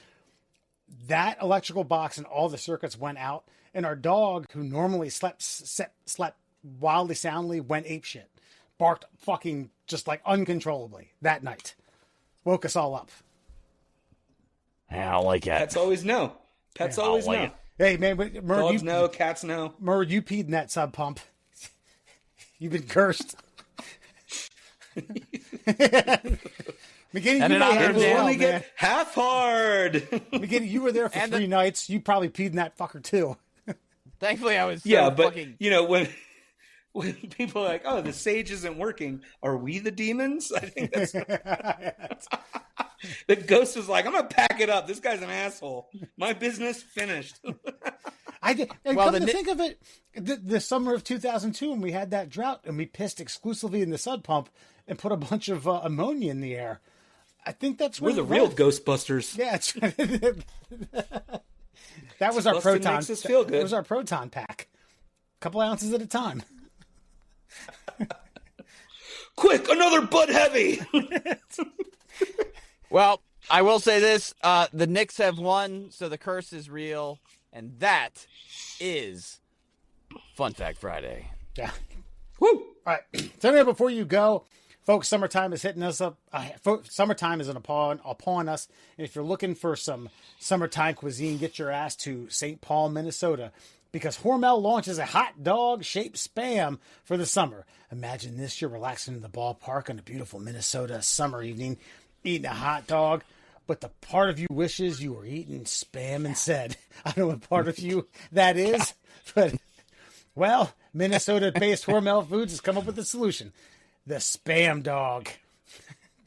That electrical box and all the circuits went out, and our dog, who normally slept wildly soundly, went apeshit. Barked fucking just like uncontrollably that night. Woke us all up. I don't like that. Pets always know. Pets always know. Hey, man, Murr, dogs know, cats know. Murr, you peed in that sub pump. You've been cursed. McGinny, it will only get half hard. McGinny, you were there for 3 nights. You probably peed in that fucker too. Thankfully, I was. But you know when people are like, "Oh, the sage isn't working," are we the demons? I think that's the ghost was like, "I'm gonna pack it up. This guy's an asshole. My business finished." I did. And come to think of it, the summer of 2002, when we had that drought and we pissed exclusively in the sud pump and put a bunch of ammonia in the air. I think that's we're the real Ghostbusters. Yeah, that was our proton. Makes us feel good. That was our proton pack. A couple ounces at a time. Quick, another Bud Heavy. Well, I will say this: the Knicks have won, so the curse is real, and that is Fun Fact Friday. Yeah. Woo! All right. So anyway, before you go, folks, summertime is hitting us up. Summertime is upon us. And if you're looking for some summertime cuisine, get your ass to St. Paul, Minnesota, because Hormel launches a hot dog-shaped Spam for the summer. Imagine this: you're relaxing in the ballpark on a beautiful Minnesota summer evening, eating a hot dog, but the part of you wishes you were eating Spam instead. I don't know what part of you that is, but, well, Minnesota-based Hormel Foods has come up with a solution. The Spam Dog.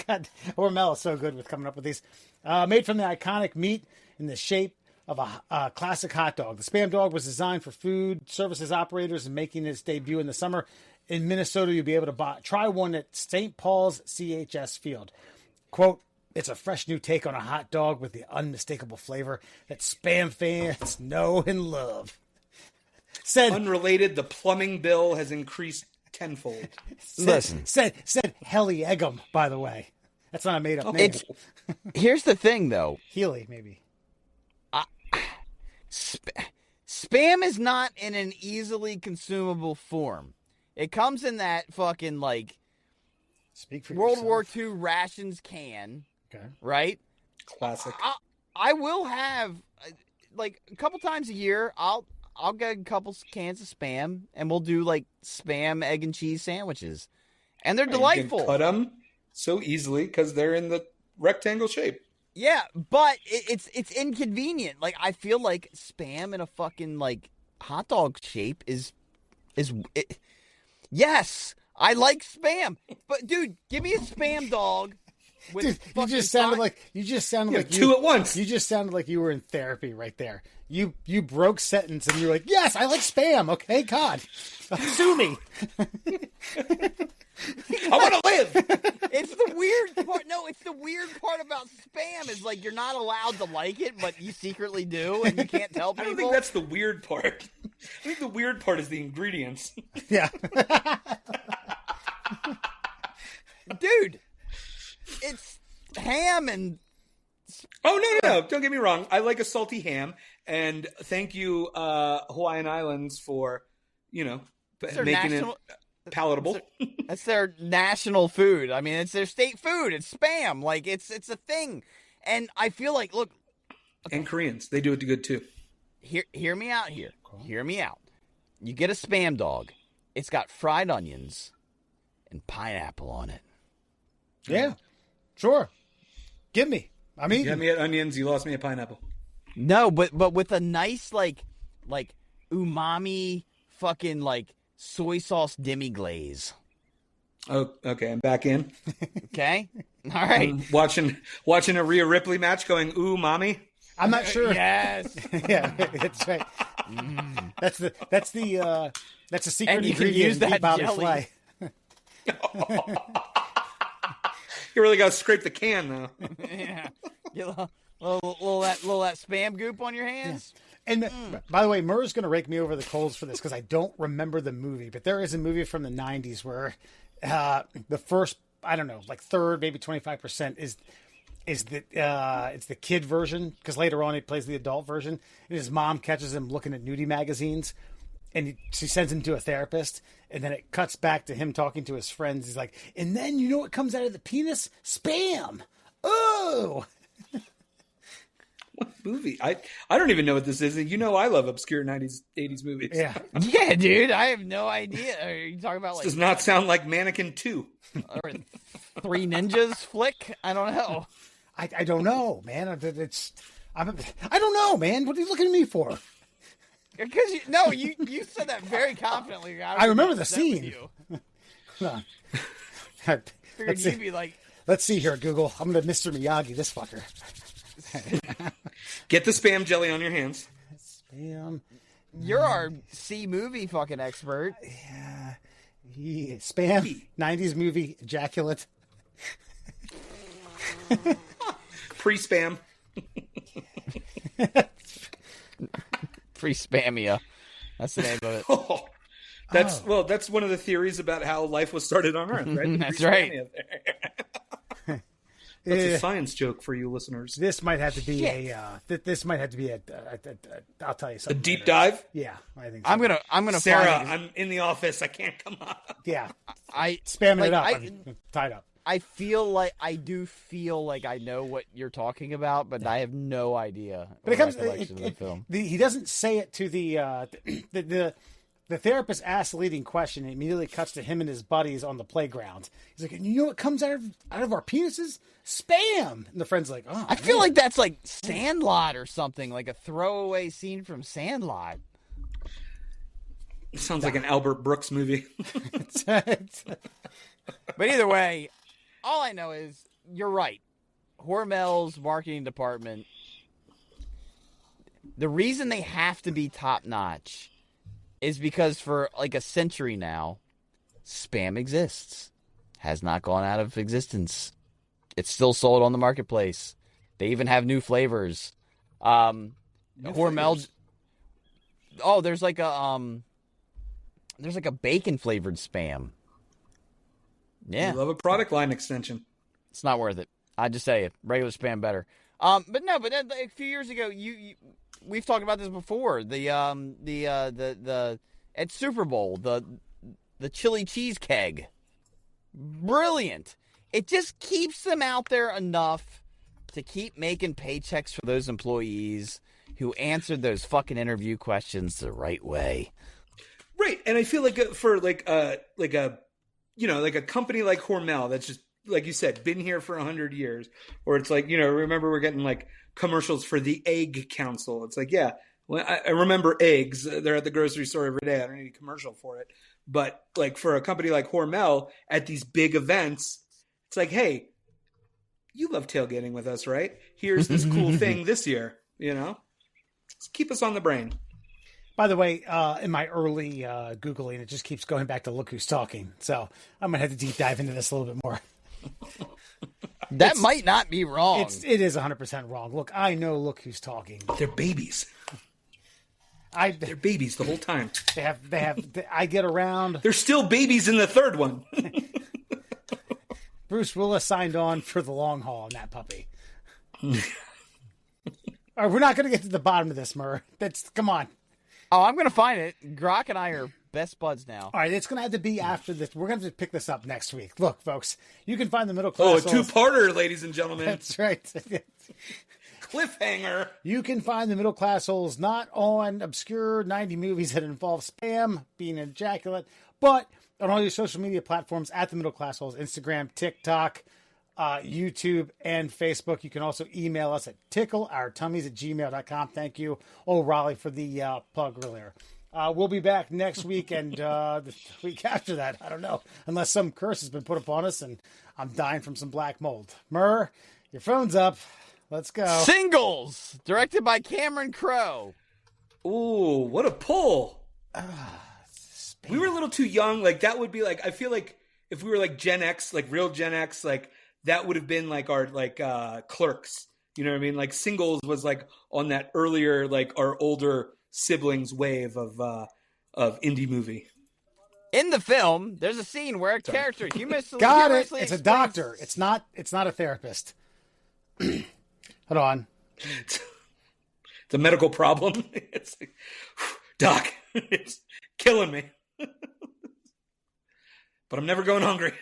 God, Hormel is so good with coming up with these. Made from the iconic meat in the shape of a classic hot dog. The Spam Dog was designed for food services operators and making its debut in the summer. In Minnesota, you'll be able to try one at St. Paul's CHS Field. Quote, "It's a fresh new take on a hot dog with the unmistakable flavor that Spam fans know and love." Said, unrelated, the plumbing bill has increased tenfold. Said Helly Eggum, by the way. That's not a made-up name. Here's the thing, though. Healy, maybe. Spam is not in an easily consumable form. It comes in that fucking, like, Speak for World yourself. War II rations can, okay, right? Classic. I will have, like, a couple times a year, I'll get a couple cans of Spam, and we'll do, like, Spam egg and cheese sandwiches. And they're delightful. You can cut them so easily because they're in the rectangle shape. Yeah, but it's inconvenient. Like, I feel like Spam in a fucking, like, hot dog shape is yes, I like Spam. But, dude, give me a Spam dog. With dude, you just sounded like two at once. You just sounded like you were in therapy right there. You broke sentence and you're like, yes, I like Spam. Okay, God, sue me. I want to live. It's the weird part. No, it's the weird part about Spam is like you're not allowed to like it, but you secretly do, and you can't tell people. I don't think that's the weird part. I think the weird part is the ingredients. Yeah. Dude. It's ham and... Oh, no. Don't get me wrong. I like a salty ham. And thank you, Hawaiian Islands, for, making it palatable. That's their national food. I mean, it's their state food. It's Spam. Like, it's a thing. And I feel like, look... Okay. And Koreans. They do it good, too. Hear me out here. Hear me out. You get a Spam dog. It's got fried onions and pineapple on it. Yeah. Sure. Give me. I mean, you got me at onions. You lost me at pineapple. No, but with a nice, like, like umami fucking like soy sauce demi-glaze. Oh, okay. I'm back in. Okay. All right. Watching a Rhea Ripley match going, ooh, mommy. I'm not sure. Yes. Yeah, that's right. That's the secret And you can ingredient use that in Bobby jelly. Flay. You really got to scrape the can, though. Yeah. Get a little that spam goop on your hands. And by the way, Murr's going to rake me over the coals for this because I don't remember the movie, but there is a movie from the 90s where the first, I don't know, like third, maybe 25% is the it's the kid version, because later on he plays the adult version, and his mom catches him looking at nudie magazines, and she sends him to a therapist, and then it cuts back to him talking to his friends. He's like, and then you know what comes out of the penis? Spam. Oh. What movie? I don't even know what this is. You know, I love obscure 90s, 80s movies. Yeah. Yeah, dude. I have no idea. Are you talking about like This does not sound like Mannequin 2. or Three Ninjas flick? I don't know. I don't know, man. I don't know, man. What are you looking at me for? Because you said that very confidently. I remember the scene. No. Figured you'd be like, Let's see here, Google. I'm going to Mr. Miyagi this fucker. Get the spam jelly on your hands. Spam. you're our C movie fucking expert. Yeah. Spam. 90s movie. Ejaculate. Pre-spam. Pre-spamia. That's the name of it. Oh, that's one of the theories about how life was started on Earth, right? That's right. That's a science joke for you listeners. This might have to be this might have to be a I'll tell you something. A deep later. dive? Yeah, I think so. I'm gonna Sarah, find I'm in the office. I can't come up. Yeah. I Spamming like, it up. I- I'm tied up. I do feel like I know what you're talking about, but I have no idea. But it comes. recollection of the film. He doesn't say it to the therapist asks the leading question. And immediately cuts to him and his buddies on the playground. He's like, "You know what comes out of our penises? Spam." And the friend's like, "Oh." I feel like that's like Sandlot or something, like a throwaway scene from Sandlot. It sounds like an Albert Brooks movie. But either way, all I know is you're right. Hormel's marketing department, the reason they have to be top notch is because for like a century now, spam exists. Has not gone out of existence. It's still sold on the marketplace. They even have new flavors. Hormel. flavors? Oh, there's like a bacon flavored spam. Yeah. I love a product line extension. It's not worth it. I just say it. Regular spam better. But then, a few years ago, we've talked about this before. At Super Bowl, the chili cheese keg, brilliant. It just keeps them out there enough to keep making paychecks for those employees who answered those fucking interview questions the right way. Right, and I feel like for a company like Hormel that's just, like you said, been here for 100 years, or it's like, remember we're getting like commercials for the Egg Council. It's like, yeah, well, I remember eggs. They're at the grocery store every day. I don't need a commercial for it. But like for a company like Hormel at these big events, it's like, hey, you love tailgating with us, right? Here's this cool thing this year, Just keep us on the brain. By the way, in my early Googling, it just keeps going back to Look Who's Talking. So I'm going to have to deep dive into this a little bit more. That might not be wrong. It is 100% wrong. Look, I know Look Who's Talking. They're babies. They're babies the whole time. I get around. They're still babies in the third one. Bruce Willis signed on for the long haul on that puppy. All right, we're not going to get to the bottom of this, Murr. Come on. Oh, I'm going to find it. Grok and I are best buds now. All right, it's going to have to be after this. We're going to have to pick this up next week. Look, folks, you can find the middle class. Oh, a two-parter, ladies and gentlemen. That's right. Cliffhanger. You can find the middle class holes not on obscure 90 movies that involve spam, being an ejaculate, but on all your social media platforms at the middle class holes, Instagram, TikTok, YouTube and Facebook. You can also email us at tickleourtummies@gmail.com. Thank you, Ole Rollie, for the plug earlier. We'll be back next week and the week after that. I don't know, unless some curse has been put upon us and I'm dying from some black mold. Murr, your phone's up. Let's go. Singles, directed by Cameron Crowe. Ooh, what a pull. We were a little too young. Like, that would be like, I feel like if we were like Gen X, like real Gen X, like that would have been like our, like, Clerks. You know what I mean? Like, Singles was like on that earlier, like our older siblings wave of indie movie. In the film, there's a scene where a character humorously Got it. explains... It's a doctor. It's not a therapist. Hold on. It's a medical problem. It's like, Doc, it's killing me. But I'm never going hungry.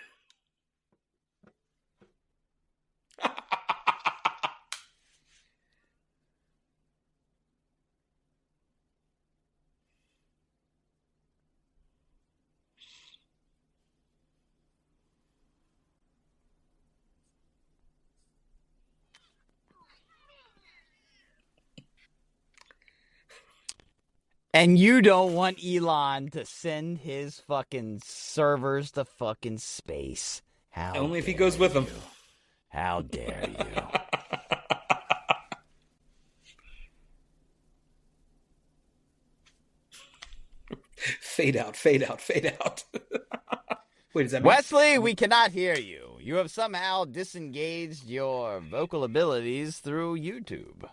And you don't want Elon to send his fucking servers to fucking space. How Only if he goes with them. How dare you? Fade out, fade out, fade out. Wait, is that Wesley, we cannot hear you. You have somehow disengaged your vocal abilities through YouTube.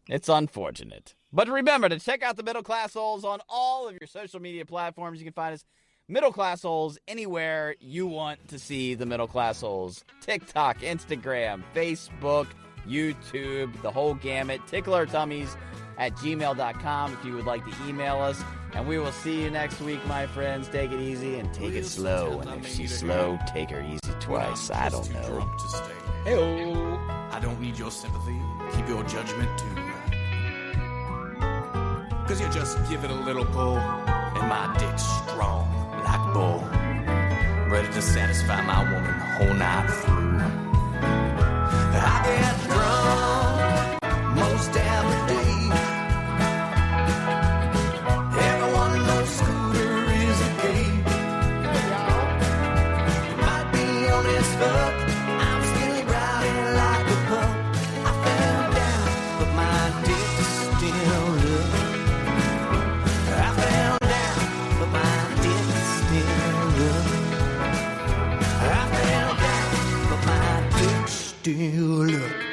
It's unfortunate. But remember to check out the Middle Class Holes on all of your social media platforms. You can find us Middle Class Holes anywhere you want to see the Middle Class Holes. TikTok, Instagram, Facebook, YouTube, the whole gamut. tickleourtummies@gmail.com if you would like to email us. And we will see you next week, my friends. Take it easy and take it slow. And if she's slow, take her easy twice. I don't know. Hey-oh. I don't need your sympathy. Keep your judgment too. Cause you just give it a little pull, and my dick's strong like bull. Ready to satisfy my woman whole night through. I get drunk most every day. Everyone knows Scooter is a gay. Might be on his fuck. I'm still riding like a pup. I fell down, but my dick's still up. I fell down, but my dick's still up. I fell down, but my dick's still up.